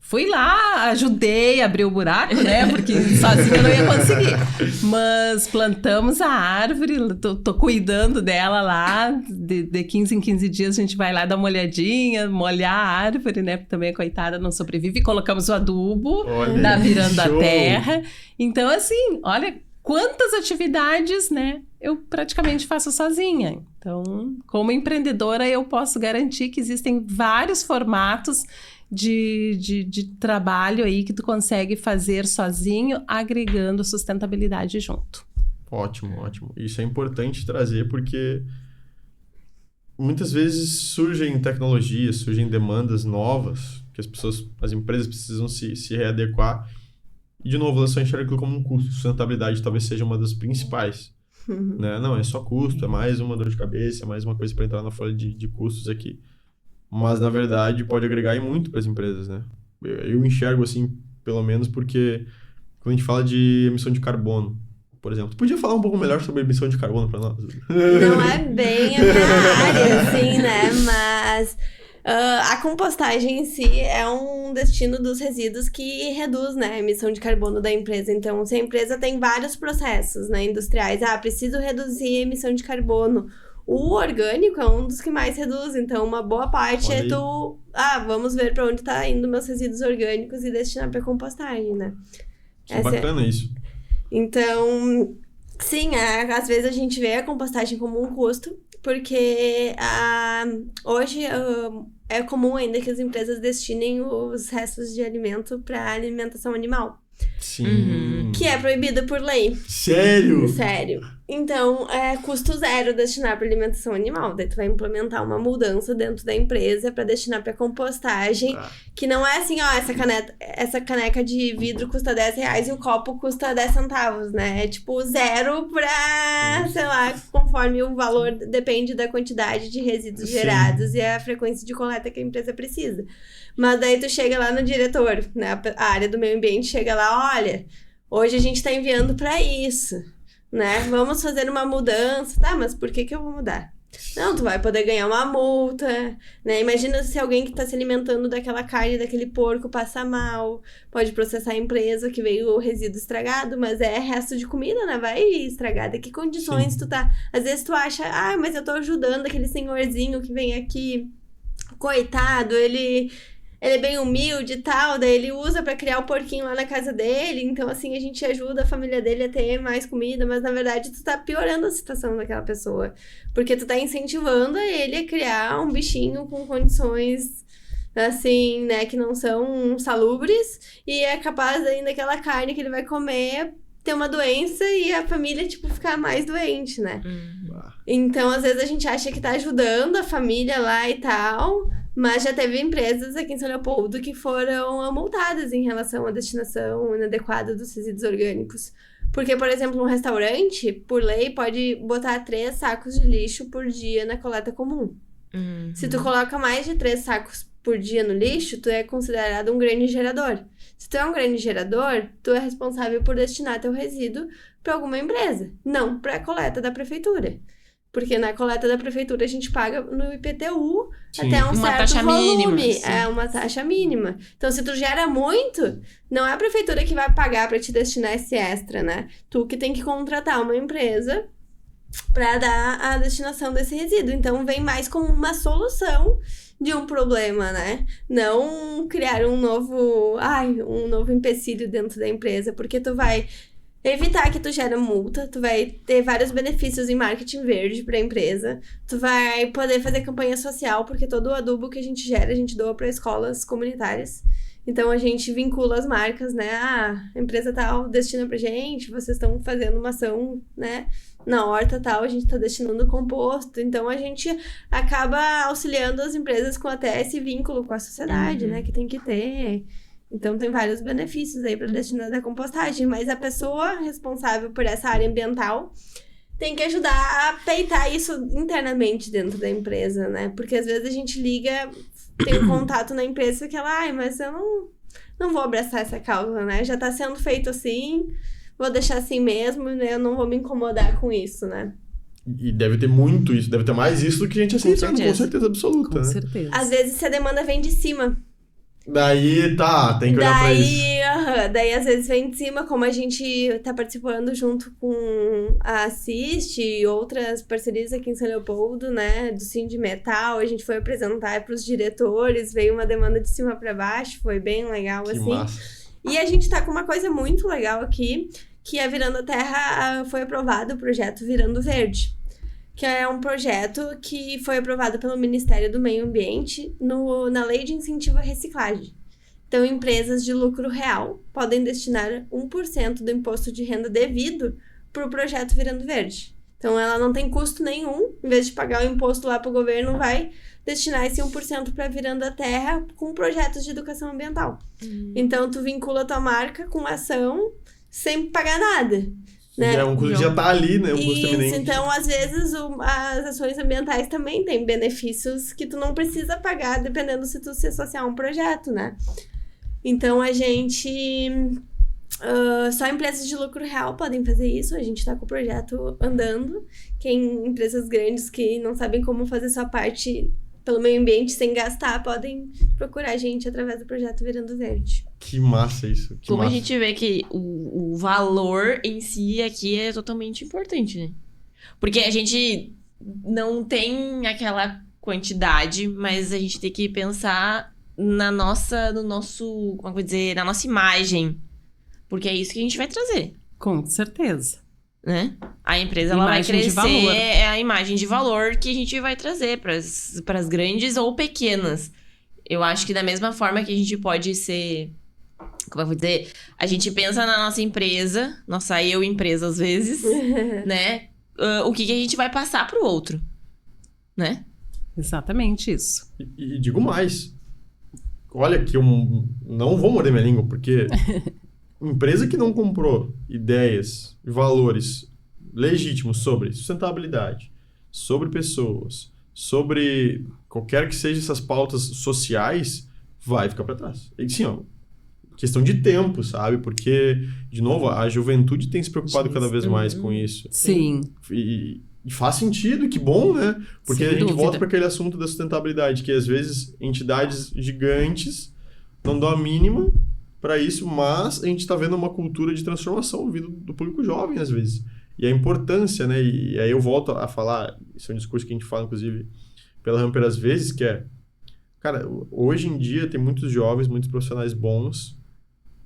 fui lá, ajudei, abri o buraco, né? Porque sozinha eu não ia conseguir. Mas plantamos a árvore, tô cuidando dela lá, de 15 em 15 dias a gente vai lá dar uma olhadinha, molhar a árvore, né? Porque também a coitada não sobrevive. E colocamos o adubo da Virando a Terra. Então, assim, olha... Quantas atividades, né, eu praticamente faço sozinha. Então, como empreendedora, eu posso garantir que existem vários formatos de trabalho aí que tu consegue fazer sozinho, agregando sustentabilidade junto.
Ótimo, ótimo. Isso é importante trazer porque muitas vezes surgem tecnologias, surgem demandas novas que as empresas precisam se readequar. E, de novo, ela só enxerga aquilo como um custo. Sustentabilidade talvez seja uma das principais. Né? Não, é só custo, é mais uma dor de cabeça, é mais uma coisa para entrar na folha de custos aqui. Mas, na verdade, pode agregar e muito para as empresas, né? Eu enxergo assim, pelo menos, porque quando a gente fala de emissão de carbono, por exemplo, tu podia falar um pouco melhor sobre emissão de carbono para nós?
Não é bem a minha área, assim, né? Mas a compostagem em si é um destino dos resíduos que reduz, né, a emissão de carbono da empresa. Então, se a empresa tem vários processos, né, industriais, preciso reduzir a emissão de carbono. O orgânico é um dos que mais reduz, então uma boa parte é tu... vamos ver para onde tá indo meus resíduos orgânicos e destinar para compostagem, né?
Que bacana isso.
Então, sim, às vezes a gente vê a compostagem como um custo, porque hoje é comum ainda que as empresas destinem os restos de alimento para alimentação animal.
Sim.
Que é proibido por lei.
Sério?
Sério. Então, é custo zero destinar para alimentação animal. Daí tu vai implementar uma mudança dentro da empresa para destinar para compostagem, que não é assim, essa caneca de vidro custa R$10 e o copo custa 10 centavos, né? É tipo zero pra, sei lá, conforme o valor depende da quantidade de resíduos gerados e a frequência de coleta que a empresa precisa. Mas daí tu chega lá no diretor, né? A área do meio ambiente chega lá, olha, hoje a gente tá enviando para isso, né? Vamos fazer uma mudança. Tá, mas por que eu vou mudar? Não, tu vai poder ganhar uma multa, né? Imagina se alguém que tá se alimentando daquela carne, daquele porco, passa mal. Pode processar a empresa que veio o resíduo estragado, mas é resto de comida, né? Vai estragar. De que condições tu tá? Às vezes tu acha, mas eu tô ajudando aquele senhorzinho que vem aqui. Coitado, ele é bem humilde e tal, daí ele usa pra criar o porquinho lá na casa dele, então assim, a gente ajuda a família dele a ter mais comida, mas na verdade tu tá piorando a situação daquela pessoa, porque tu tá incentivando ele a criar um bichinho com condições, assim, né, que não são salubres, e é capaz ainda aquela carne que ele vai comer ter uma doença e a família, tipo, ficar mais doente, né? Então, às vezes a gente acha que tá ajudando a família lá e tal, mas já teve empresas aqui em São Leopoldo que foram multadas em relação à destinação inadequada dos resíduos orgânicos. Porque, por exemplo, um restaurante, por lei, pode botar 3 sacos de lixo por dia na coleta comum. Se tu coloca mais de 3 sacos por dia no lixo, tu é considerado um grande gerador. Se tu é um grande gerador, tu é responsável por destinar teu resíduo para alguma empresa, não para a coleta da prefeitura. Porque na coleta da prefeitura a gente paga no IPTU até um certo
taxa
volume.
Mínima,
é uma taxa mínima. Então, se tu gera muito, não é a prefeitura que vai pagar para te destinar esse extra, né? Tu que tem que contratar uma empresa para dar a destinação desse resíduo. Então, vem mais como uma solução de um problema, né? Não criar um novo empecilho dentro da empresa, porque tu vai evitar que tu gera multa, tu vai ter vários benefícios em marketing verde para a empresa, tu vai poder fazer campanha social, porque todo o adubo que a gente gera, a gente doa para escolas comunitárias. Então, a gente vincula as marcas, né? A empresa tal destina pra gente, vocês estão fazendo uma ação, né? Na horta tal, a gente tá destinando composto. Então, a gente acaba auxiliando as empresas com até esse vínculo com a sociedade, né? Que tem que ter. Então, tem vários benefícios aí para destinar da compostagem. Mas a pessoa responsável por essa área ambiental tem que ajudar a peitar isso internamente dentro da empresa, né? Porque, às vezes, a gente liga... Tem um contato na empresa que ela, mas eu não vou abraçar essa causa, né? Já tá sendo feito assim, vou deixar assim mesmo, né? Eu não vou me incomodar com isso, né?
E deve ter muito isso, deve ter mais isso do que gente aceitando, com certeza absoluta,
Com
né?
certeza.
Às vezes, se a demanda vem de cima.
Daí, tem que olhar pra isso.
Daí, às vezes, vem de cima, como a gente tá participando junto com a Assist e outras parcerias aqui em São Leopoldo, né, do Sindimetal, a gente foi apresentar pros diretores, veio uma demanda de cima pra baixo, foi bem legal,
Que
assim.
massa.
E a gente tá com uma coisa muito legal aqui, que é Virando a Terra, foi aprovado o projeto Virando Verde, que é um projeto que foi aprovado pelo Ministério do Meio Ambiente na Lei de Incentivo à Reciclagem. Então, empresas de lucro real podem destinar 1% do imposto de renda devido para o projeto Virando Verde. Então, ela não tem custo nenhum. Em vez de pagar o imposto lá pro governo, vai destinar esse 1% para Virando a Terra com projetos de educação ambiental. Então, tu vincula tua marca com ação sem pagar nada. Né?
É um custo que já tá ali, né? Um custo eminente.
Então, às vezes, as ações ambientais também têm benefícios que tu não precisa pagar, dependendo se tu se associar a um projeto, né? Então, a gente... só empresas de lucro real podem fazer isso. A gente tá com o projeto andando. Empresas grandes que não sabem como fazer sua parte pelo meio ambiente sem gastar, podem procurar a gente através do projeto Virando Verde.
Que massa isso.
Como a gente vê que o valor em si aqui é totalmente importante, né? Porque a gente não tem aquela quantidade, mas a gente tem que pensar na nossa imagem. Porque é isso que a gente vai trazer.
Com certeza.
Né? A empresa ela vai crescer, é a imagem de valor que a gente vai trazer para as grandes ou pequenas. Eu acho que da mesma forma que a gente pode ser... Como eu vou dizer? A gente pensa na nossa empresa, nossa empresa às vezes, né? O que a gente vai passar pro outro, né?
Exatamente isso.
E digo mais. Olha que eu não vou morder minha língua, porque... Empresa que não comprou ideias e valores legítimos sobre sustentabilidade, sobre pessoas, sobre qualquer que seja essas pautas sociais, vai ficar para trás. E sim, ó, questão de tempo, sabe? Porque, de novo, a juventude tem se preocupado cada vez mais com isso.
Sim.
E faz sentido, que bom, né? Porque a gente volta para aquele assunto da sustentabilidade, que às vezes entidades gigantes não dão a mínima para isso, mas a gente está vendo uma cultura de transformação vindo do público jovem, às vezes. E a importância, né? E aí eu volto a falar, isso é um discurso que a gente fala, inclusive, pela Ramper às vezes, que é... Cara, hoje em dia tem muitos jovens, muitos profissionais bons,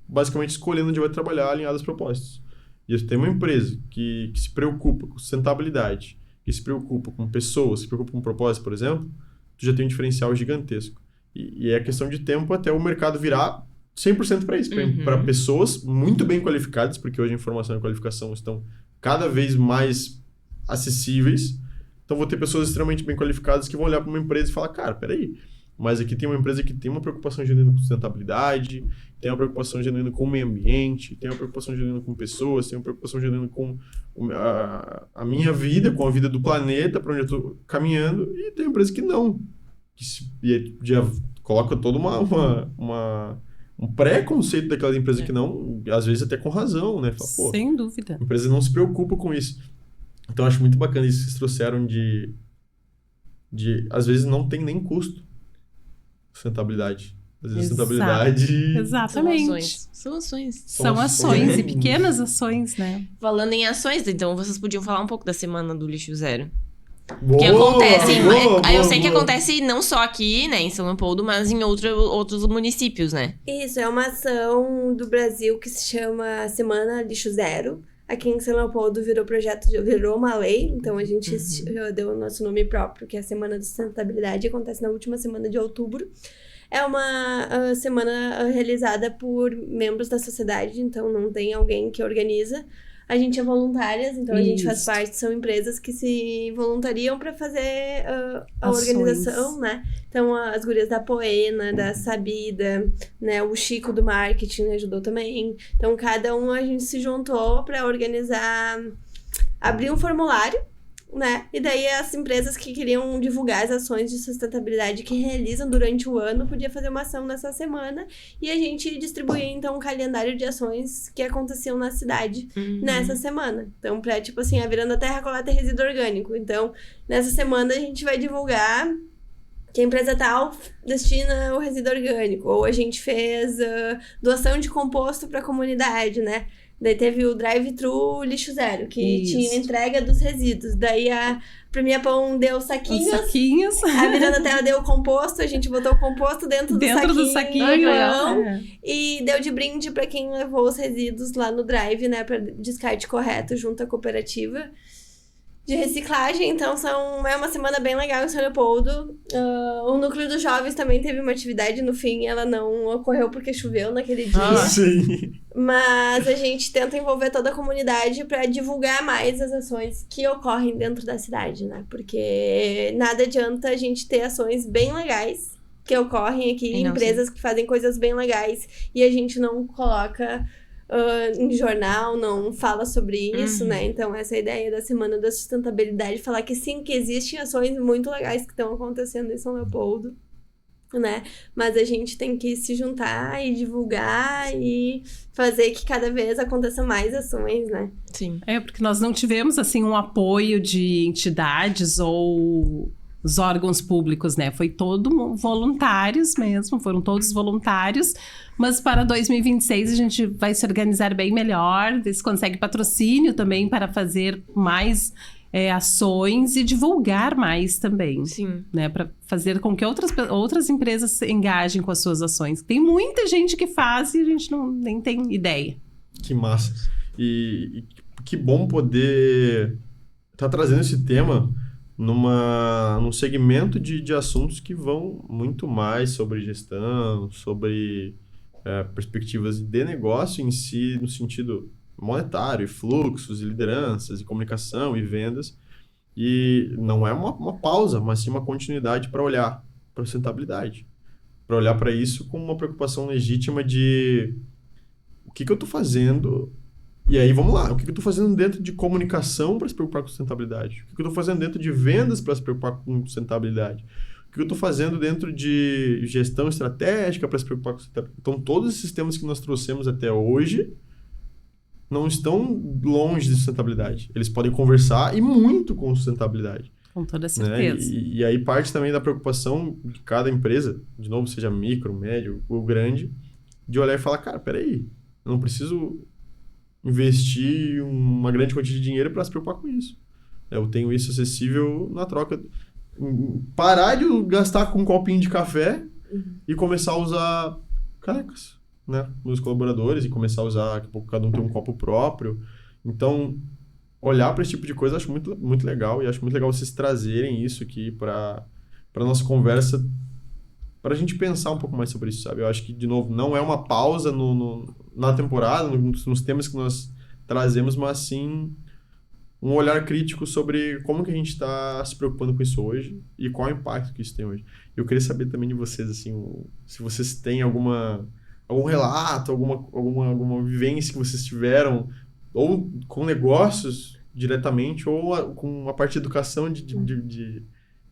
basicamente escolhendo onde vai trabalhar alinhado aos propósitos. E se tem uma empresa que se preocupa com sustentabilidade, que se preocupa com pessoas, se preocupa com propósito, por exemplo, tu já tem um diferencial gigantesco. E é questão de tempo até o mercado virar 100% para isso, para pessoas muito bem qualificadas, porque hoje a informação e a qualificação estão cada vez mais acessíveis. Então vou ter pessoas extremamente bem qualificadas que vão olhar para uma empresa e falar, cara, peraí, mas aqui tem uma empresa que tem uma preocupação genuína com sustentabilidade, tem uma preocupação genuína com o meio ambiente, tem uma preocupação genuína com pessoas, tem uma preocupação genuína com a minha vida, com a vida do planeta, para onde eu estou caminhando, e tem empresa que não. Já coloca toda um preconceito daquela empresa que não, às vezes até com razão, né? Fala, pô,
sem dúvida.
A empresa não se preocupa com isso. Então, acho muito bacana isso que vocês trouxeram de às vezes, não tem nem custo. Sustentabilidade. Às vezes, sustentabilidade...
Exatamente.
São ações.
São ações e pequenas ações, né?
Falando em ações, então, vocês podiam falar um pouco da Semana do Lixo Zero.
Boa,
que acontece, eu sei
boa.
que acontece não só aqui, né, em São Leopoldo, mas em outros municípios, né?
Isso, é uma ação do Brasil que se chama Semana Lixo Zero. Aqui em São Leopoldo virou uma lei, então a gente deu o nosso nome próprio, que é a Semana de Sustentabilidade, acontece na última semana de outubro. É uma semana realizada por membros da sociedade, então não tem alguém que organiza. A gente é voluntárias, então a gente faz parte, são empresas que se voluntariam para fazer a organização, né? Então, as gurias da Poena, da Sabida, né? O Chico do marketing ajudou também. Então, cada um a gente se juntou para organizar, abrir um formulário, né? E daí as empresas que queriam divulgar as ações de sustentabilidade que realizam durante o ano podia fazer uma ação nessa semana e a gente distribuía então um calendário de ações que aconteciam na cidade nessa semana. Então, pra tipo assim, a Virando a Terra coleta resíduo orgânico. Então, nessa semana a gente vai divulgar que a empresa tal destina o resíduo orgânico, ou a gente fez doação de composto para a comunidade, né? Daí teve o drive-thru Lixo Zero, que tinha entrega dos resíduos. Daí a Premia Pão deu saquinhos. A Virando a Terra deu o composto, a gente botou o composto dentro do saquinho. E deu de brinde pra quem levou os resíduos lá no drive, né? Pra descarte correto junto à cooperativa. de reciclagem, então é uma semana bem legal em São Leopoldo. O Núcleo dos Jovens também teve uma atividade, no fim ela não ocorreu porque choveu naquele dia.
Sim.
Mas a gente tenta envolver toda a comunidade para divulgar mais as ações que ocorrem dentro da cidade, né? Porque nada adianta a gente ter ações bem legais que ocorrem aqui, empresas que fazem coisas bem legais e a gente não coloca em jornal, não fala sobre isso, né? Então essa é a ideia da Semana da Sustentabilidade, falar que sim, que existem ações muito legais que estão acontecendo em São Leopoldo, né? Mas a gente tem que se juntar e divulgar e fazer que cada vez aconteça mais ações, né?
Sim.
Porque nós não tivemos, assim, um apoio de entidades ou os órgãos públicos, né? Foi todo voluntários mesmo, foram todos voluntários, mas para 2026 a gente vai se organizar bem melhor, se consegue patrocínio também para fazer mais ações e divulgar mais também.
Sim.
Né? Para fazer com que outras empresas se engajem com as suas ações. Tem muita gente que faz e a gente nem tem ideia.
Que massa. E que bom poder estar trazendo esse tema num segmento de assuntos que vão muito mais sobre gestão, sobre perspectivas de negócio em si, no sentido monetário, e fluxos, e lideranças, e comunicação, e vendas. E não é uma pausa, mas sim uma continuidade para olhar para a sustentabilidade. Para olhar para isso com uma preocupação legítima de o que eu estou fazendo. E aí, vamos lá, o que eu estou fazendo dentro de comunicação para se preocupar com sustentabilidade? O que eu estou fazendo dentro de vendas para se preocupar com sustentabilidade? O que eu estou fazendo dentro de gestão estratégica para se preocupar com sustentabilidade? Então, todos esses temas que nós trouxemos até hoje não estão longe de sustentabilidade. Eles podem conversar e muito com sustentabilidade.
Com toda certeza.
Né? E aí parte também da preocupação de cada empresa, de novo, seja micro, médio ou grande, de olhar e falar, cara, peraí, eu não preciso investir uma grande quantia de dinheiro para se preocupar com isso. Eu tenho isso acessível na troca. Parar de gastar com um copinho de café e começar a usar canecas, né? Meus colaboradores, e começar a usar, daqui a pouco cada um tem um copo próprio. Então, olhar para esse tipo de coisa eu acho muito, muito legal, e acho muito legal vocês trazerem isso aqui para a nossa conversa, para a gente pensar um pouco mais sobre isso, sabe? Eu acho que, de novo, não é uma pausa na temporada, nos temas que nós trazemos, mas sim um olhar crítico sobre como que a gente está se preocupando com isso hoje e qual é o impacto que isso tem hoje. Eu queria saber também de vocês, assim, se vocês têm algum relato, alguma vivência que vocês tiveram, ou com negócios diretamente, ou com a parte de educação de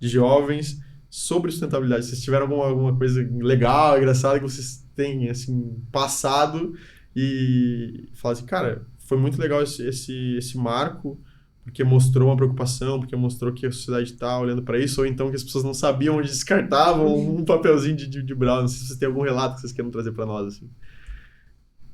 jovens, sobre sustentabilidade. Vocês tiveram alguma coisa legal, engraçada que vocês têm, assim, passado e falar assim, cara, foi muito legal esse marco, porque mostrou uma preocupação, porque mostrou que a sociedade está olhando para isso, ou então que as pessoas não sabiam onde descartavam um papelzinho de brownie. Não sei se vocês têm algum relato que vocês queiram trazer para nós, assim.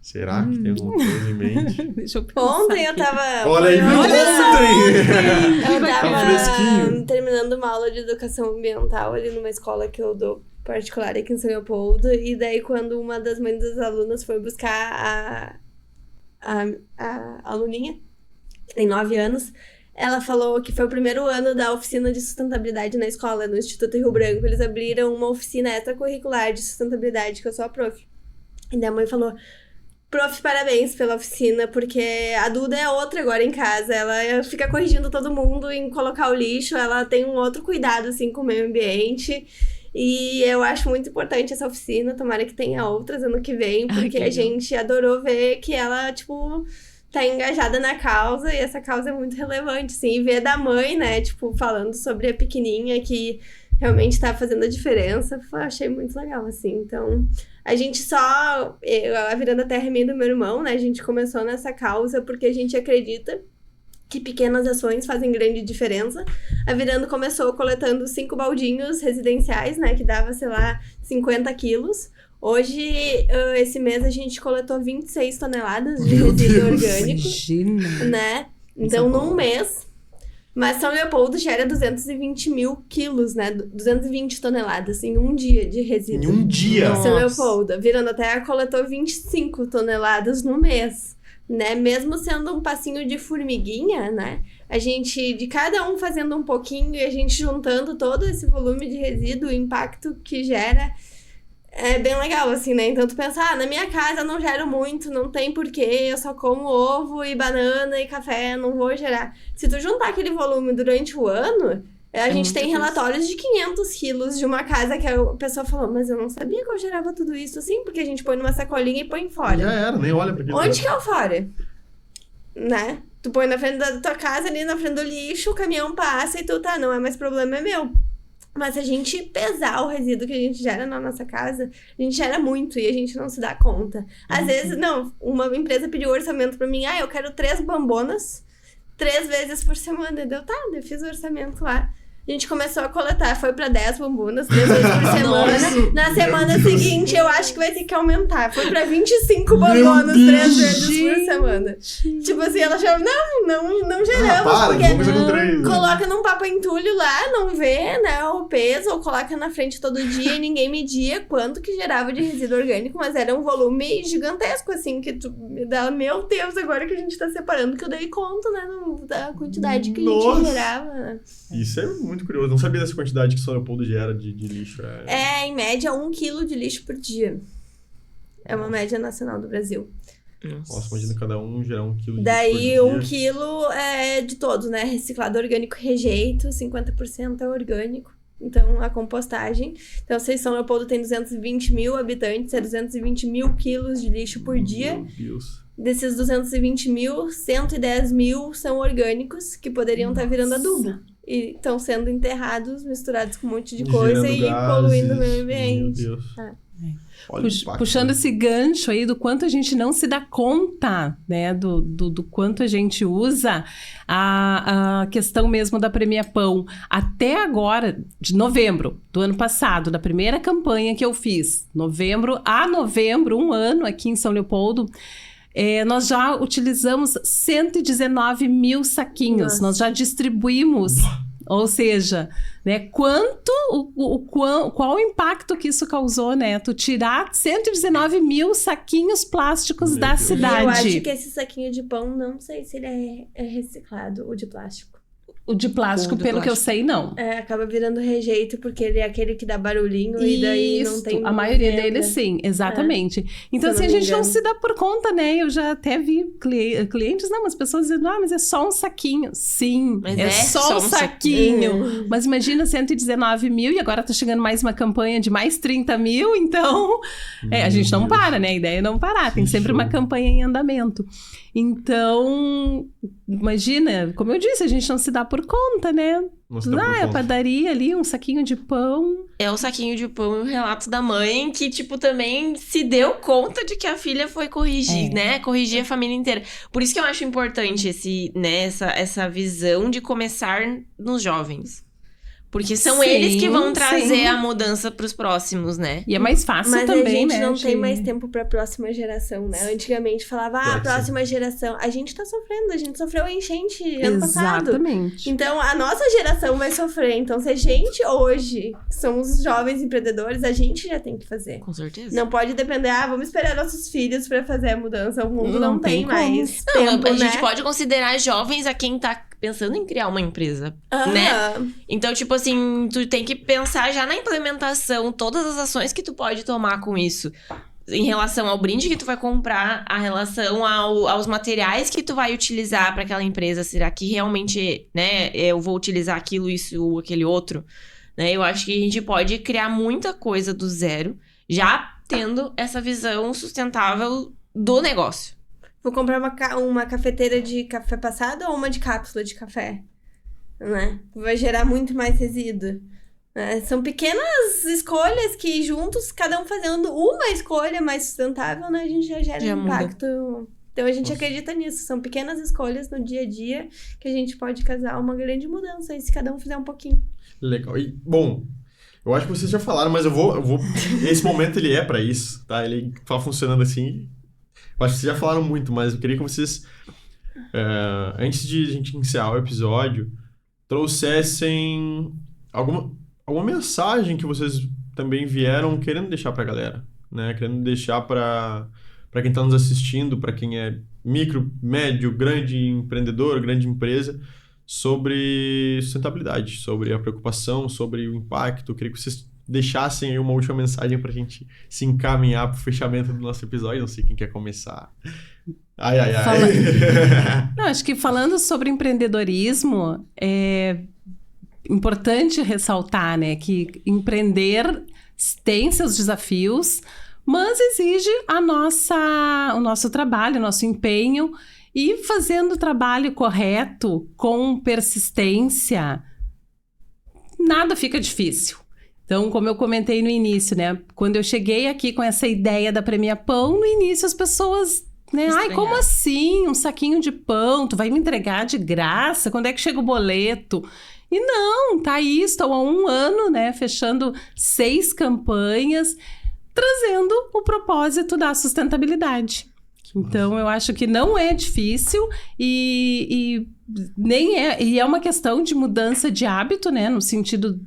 Será que tem alguma coisa em mente?
Deixa eu pensar.
Ontem eu tava...
Olha aí, ontem!
Eu
Tá
tava
fresquinho.
terminando uma aula de educação ambiental ali numa escola que eu dou particular aqui em São Leopoldo. E daí, quando uma das mães das alunas foi buscar a aluninha, que tem 9 anos, ela falou que foi o primeiro ano da oficina de sustentabilidade na escola, no Instituto Rio Branco. Eles abriram uma oficina extracurricular de sustentabilidade, que eu sou a prof. E daí a mãe falou... Prof, parabéns pela oficina, porque a Duda é outra agora em casa. Ela fica corrigindo todo mundo em colocar o lixo. Ela tem um outro cuidado, assim, com o meio ambiente. E eu acho muito importante essa oficina. Tomara que tenha outras ano que vem, porque a gente adorou ver que ela, tipo, tá engajada na causa. E essa causa é muito relevante, assim. E ver da mãe, né, tipo, falando sobre a pequenininha que realmente tá fazendo a diferença. Achei muito legal, assim. Então... A gente a Virando a Terra é minha do meu irmão, né? A gente começou nessa causa porque a gente acredita que pequenas ações fazem grande diferença. A Virando começou coletando 5 baldinhos residenciais, né? Que dava, sei lá, 50 quilos. Hoje, esse mês, a gente coletou 26 toneladas de resíduo orgânico.
Imagina!
Né? Então, num mês... Mas São Leopoldo gera 220 mil quilos, né? 220 toneladas em um dia de resíduo.
Em um dia?
São Leopoldo. Virando a Terra coletou 25 toneladas no mês. né? Mesmo sendo um passinho de formiguinha, né? A gente, de cada um fazendo um pouquinho e a gente juntando todo esse volume de resíduo, o impacto que gera é bem legal, assim, né? Então tu pensa, na minha casa eu não gero muito, não tem porquê, eu só como ovo e banana e café, não vou gerar. Se tu juntar aquele volume durante o ano, a gente tem relatórios de 500 quilos de uma casa que a pessoa falou, mas eu não sabia que eu gerava tudo isso assim, porque a gente põe numa sacolinha e põe fora.
Já era, nem olha pra aquilo.
Onde que é o fora? Né? Tu põe na frente da tua casa, ali na frente do lixo, o caminhão passa e tu tá, não é mais problema, é meu. Mas se a gente pesar o resíduo que a gente gera na nossa casa, a gente gera muito e a gente não se dá conta. Às vezes, não, uma empresa pediu orçamento pra mim, eu quero 3 bambonas 3 vezes por semana. Eu fiz o orçamento lá. A gente começou a coletar, foi pra 10 bambunas, 3 vezes por semana. Na semana seguinte, eu acho que vai ter que aumentar. Foi pra 25 bambunas 3 vezes por semana. Tipo assim, ela achava, não geramos, porque coloca num papo entulho lá, não vê, né, o peso, ou coloca na frente todo dia e ninguém media quanto que gerava de resíduo orgânico, mas era um volume gigantesco, assim, que tu me dá, meu Deus, agora que a gente tá separando, que eu dei conta, né, da quantidade que a gente gerava, né.
Isso é muito curioso. Não sabia dessa quantidade que São Leopoldo gera de lixo.
Em média, 1 quilo de lixo por dia. É uma média nacional do Brasil.
Nossa, imagina cada um gerar 1 quilo de
Daí,
lixo por dia.
1 quilo é de todos, né? Reciclado orgânico, rejeito, 50% é orgânico. Então, a compostagem. Então, São Leopoldo tem 220 mil habitantes, é 220 mil quilos de lixo por dia.
Meu Deus.
Desses 220 mil, 110 mil são orgânicos, que poderiam estar virando adubo. E estão sendo enterrados, misturados com um monte de coisa e poluindo o meio ambiente.
Meu Deus.
Puxando esse gancho aí do quanto a gente não se dá conta, né, do quanto a gente usa a questão mesmo da Premia Pão. Até agora, de novembro do ano passado, da primeira campanha que eu fiz, novembro a novembro, um ano aqui em São Leopoldo, nós já utilizamos 119 mil saquinhos. Nossa. Nós já distribuímos, ou seja, né, qual o impacto que isso causou, né? Tu tirar 119 mil saquinhos plásticos da cidade.
Eu acho que esse saquinho de pão, não sei se ele é reciclado, o de plástico.
O de plástico, pelo que eu sei, não.
Acaba virando rejeito, porque ele é aquele que dá barulhinho e daí não tem...
A maioria deles, sim, exatamente. Então, assim, a gente não se dá por conta, né? Eu já até vi clientes, as pessoas dizendo, mas é só um saquinho. Sim,
mas
é só um saquinho. Mas imagina 119 mil e agora tá chegando mais uma campanha de mais 30 mil, então... a gente não para, né? A ideia é não parar, tem sempre uma campanha em andamento. Então, imagina, como eu disse, a gente não se dá por conta, né? A padaria ali, um saquinho de pão.
É o saquinho de pão e o relato da mãe que, tipo, também se deu conta de que a filha foi corrigir, né? Corrigir a família inteira. Por isso que eu acho importante essa visão de começar nos jovens. Porque são eles que vão trazer a mudança pros próximos, né?
E é mais fácil também, né?
Mas a gente não tem mais tempo pra próxima geração, né? Antigamente falava, a próxima geração. A gente tá sofrendo, a gente sofreu enchente ano passado.
Exatamente.
Então, a nossa geração vai sofrer. Então, se a gente hoje somos jovens empreendedores, a gente já tem que fazer.
Com certeza.
Não pode depender, vamos esperar nossos filhos pra fazer a mudança. O mundo não tem mais tempo,
a gente pode considerar jovens a quem tá pensando em criar uma empresa, né? Então, tipo assim, tu tem que pensar já na implementação, todas as ações que tu pode tomar com isso. Em relação ao brinde que tu vai comprar, a relação aos materiais que tu vai utilizar para aquela empresa. Será que realmente, né, eu vou utilizar aquilo, isso ou aquele outro? Né? Eu acho que a gente pode criar muita coisa do zero, já tendo essa visão sustentável do negócio.
Vou comprar uma cafeteira de café passado ou uma de cápsula de café, né? Vai gerar muito mais resíduo. São pequenas escolhas que juntos, cada um fazendo uma escolha mais sustentável, né? A gente já gera impacto. Então a gente acredita nisso. São pequenas escolhas no dia a dia que a gente pode causar uma grande mudança, e se cada um fizer um pouquinho.
Legal. E, bom, eu acho que vocês já falaram, mas eu vou... Esse momento ele é pra isso, tá? Ele tá funcionando assim... Eu acho que vocês já falaram muito, mas eu queria que vocês, antes de a gente encerrar o episódio, trouxessem alguma mensagem que vocês também vieram querendo deixar pra galera, né? Querendo deixar pra para quem está nos assistindo, para quem é micro, médio, grande empreendedor, grande empresa, sobre sustentabilidade, sobre a preocupação, sobre o impacto. Eu queria que vocês deixassem aí uma última mensagem para a gente se encaminhar para o fechamento do nosso episódio. Não sei quem quer começar. Ai.
Não, acho que falando sobre empreendedorismo, é importante ressaltar, né, que empreender tem seus desafios, mas exige o nosso trabalho, o nosso empenho, e fazendo o trabalho correto, com persistência, nada fica difícil. Então, como eu comentei no início, né, quando eu cheguei aqui com essa ideia da Premia Pão, no início as pessoas, né, ai, como assim? Um saquinho de pão, tu vai me entregar de graça? Quando é que chega o boleto? E não, tá aí, estou há 1 ano, né, fechando 6 campanhas, trazendo o propósito da sustentabilidade. Então, eu acho que não é difícil e é uma questão de mudança de hábito, né, no sentido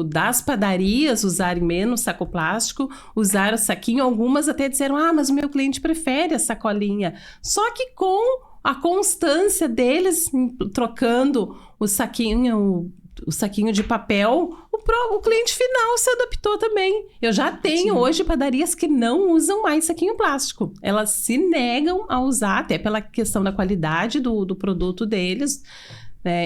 das padarias usarem menos saco plástico, usar o saquinho. Algumas até disseram, mas o meu cliente prefere a sacolinha. Só que com a constância deles trocando o saquinho de papel, o cliente final se adaptou também. Eu já tenho hoje padarias que não usam mais saquinho plástico. Elas se negam a usar, até pela questão da qualidade do produto deles.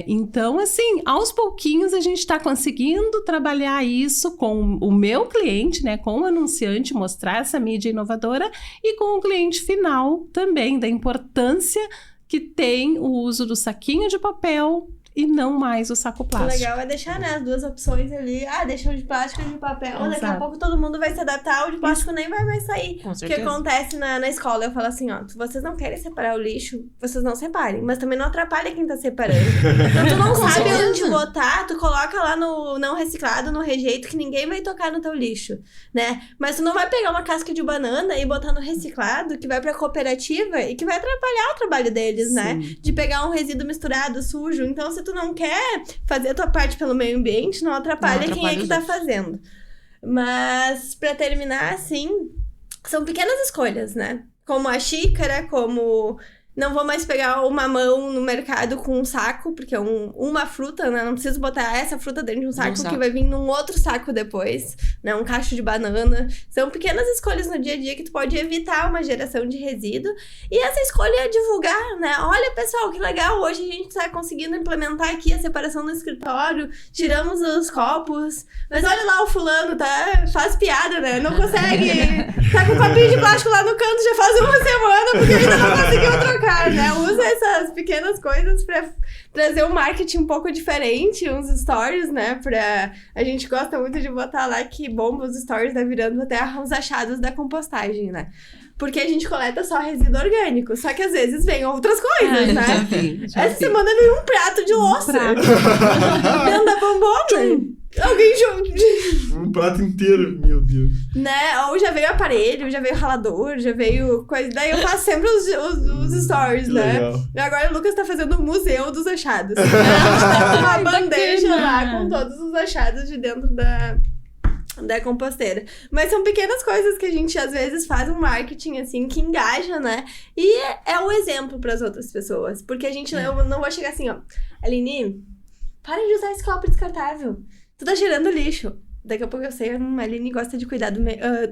Então, assim, aos pouquinhos a gente está conseguindo trabalhar isso com o meu cliente, né, com o anunciante, mostrar essa mídia inovadora, e com o cliente final também, da importância que tem o uso do saquinho de papel e não mais o saco plástico.
O legal é deixar, né, as duas opções ali. Deixa o de plástico e o de papel.
Exato.
Daqui a pouco todo mundo vai se adaptar, o de plástico nem vai mais sair.
Com
O que
certeza.
acontece na escola, eu falo assim, se vocês não querem separar o lixo, vocês não separem. Mas também não atrapalha quem tá separando. Então tu não
Com
sabe
certeza.
onde botar, tu coloca lá no não reciclado, no rejeito, que ninguém vai tocar no teu lixo, né? Mas tu não vai pegar uma casca de banana e botar no reciclado, que vai pra cooperativa e que vai atrapalhar o trabalho deles, né? De pegar um resíduo misturado, sujo. Então, se tu não quer fazer a tua parte pelo meio ambiente, não atrapalha quem é que tá fazendo. Mas, pra terminar, assim, são pequenas escolhas, né? Como a xícara, como não vou mais pegar o mamão no mercado com um saco, porque é uma fruta, né? Não preciso botar essa fruta dentro de um saco, que vai vir num outro saco depois, né? Um cacho de banana. São pequenas escolhas no dia a dia que tu pode evitar uma geração de resíduo. E essa escolha é divulgar, né? Olha, pessoal, que legal, hoje a gente tá conseguindo implementar aqui a separação no escritório, tiramos os copos, mas olha lá o fulano, tá? Faz piada, né? Não consegue, tá com um copinho de plástico lá no canto já faz 1 semana, porque ainda não conseguiu trocar. Né? Usa essas pequenas coisas pra trazer um marketing um pouco diferente, uns stories, né? A gente gosta muito de botar lá que bomba os stories, tá virando até uns achados da compostagem, né? Porque a gente coleta só resíduo orgânico, só que às vezes vem outras coisas, né? Essa semana veio um prato de louça. Dentro da bombona. Alguém
Um prato inteiro, meu Deus.
Né? Ou já veio aparelho, já veio ralador, já veio coisa. Daí eu faço sempre os stories, né?
Legal.
E agora o Lucas tá fazendo o museu dos achados. A gente tá com uma bandeja lá com todos os achados de dentro da composteira. Mas são pequenas coisas que a gente às vezes faz um marketing assim que engaja, né? E é um exemplo pras outras pessoas. Porque a gente eu não vou chegar assim, Aline, para de usar esse copo descartável. Tu tá gerando lixo. Daqui a pouco eu sei, a Aline gosta de cuidar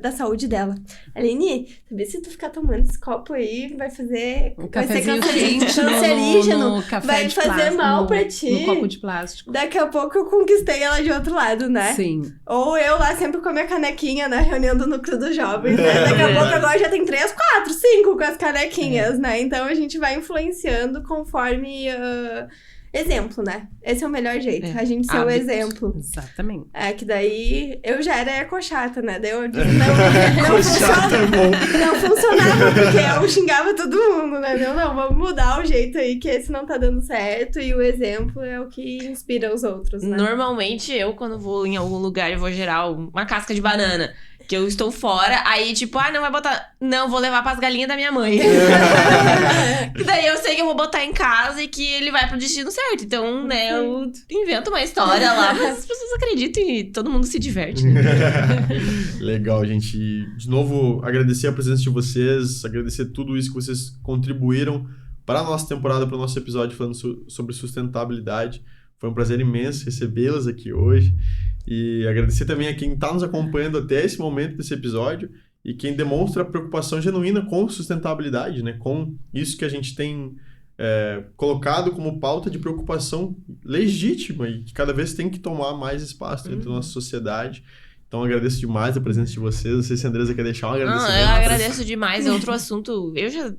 da saúde dela. Aline, sabia se tu ficar tomando esse copo aí, vai fazer... vai ser cancerígeno,
no café
vai
de
fazer
plástico,
mal pra ti.
No copo de plástico.
Daqui a pouco eu conquistei ela de outro lado, né?
Sim.
Ou eu lá sempre com a minha canequinha na reunião do núcleo dos jovens, né? Daqui a pouco agora já tem 3, 4, 5 com as canequinhas, né? Então a gente vai influenciando conforme... exemplo, né? Esse é o melhor jeito, a gente ser o exemplo.
Exatamente.
Que daí eu já era ecochata, né? Daí eu não funcionava porque eu xingava todo mundo, né? Não, vamos mudar o jeito aí que esse não tá dando certo e o exemplo é o que inspira os outros, né?
Normalmente, eu quando vou em algum lugar e vou gerar uma casca de banana, que eu estou fora, aí tipo, não vai botar... Não, vou levar pras galinhas da minha mãe. Que daí eu sei que eu vou botar em casa e que ele vai pro destino certo. Então, né, eu invento uma história lá, mas as pessoas acreditam e todo mundo se diverte.
Legal, gente. De novo, agradecer a presença de vocês, agradecer tudo isso que vocês contribuíram para a nossa temporada, para o nosso episódio falando sobre sustentabilidade. Foi um prazer imenso recebê-las aqui hoje. E agradecer também a quem está nos acompanhando até esse momento desse episódio e quem demonstra preocupação genuína com sustentabilidade, né? Com isso que a gente tem colocado como pauta de preocupação legítima e que cada vez tem que tomar mais espaço dentro da nossa sociedade. Então, agradeço demais a presença de vocês. Não sei se a Andresa quer deixar um agradecimento.
Não, eu agradeço demais. É outro assunto... Eu já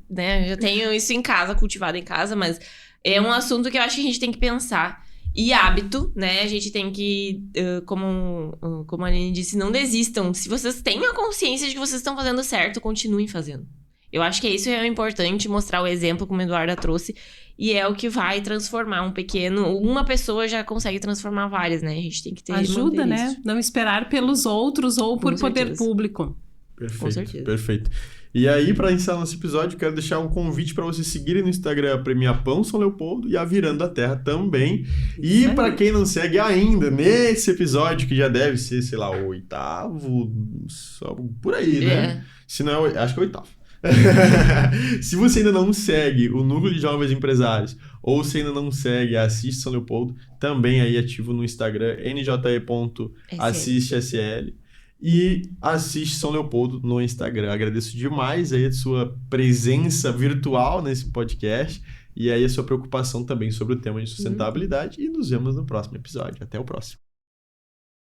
tenho isso em casa, cultivado em casa, mas é um assunto que eu acho que a gente tem que pensar. E hábito, né? A gente tem que, como a Aline disse, não desistam. Se vocês têm a consciência de que vocês estão fazendo certo, continuem fazendo. Eu acho que isso é importante, mostrar o exemplo, como a Eduarda trouxe. E é o que vai transformar uma pessoa já consegue transformar várias, né? A gente tem que ter...
Ajuda, né?
Isso.
Não esperar pelos outros ou por poder público.
Perfeito,
Com certeza.
Perfeito. E aí, para encerrar nosso episódio, quero deixar um convite para vocês seguirem no Instagram a Premia Pão São Leopoldo e a Virando a Terra também. E para quem não segue ainda, nesse episódio, que já deve ser, sei lá, o 8º, só por aí, né? Se não é, acho que é o 8º. Se você ainda não segue o Núcleo de Jovens Empresários ou se ainda não segue a Assiste São Leopoldo, também aí ativo no Instagram nje.assistesl e Assiste São Leopoldo no Instagram. Agradeço demais aí a sua presença virtual nesse podcast e aí a sua preocupação também sobre o tema de sustentabilidade e nos vemos no próximo episódio. Até o próximo.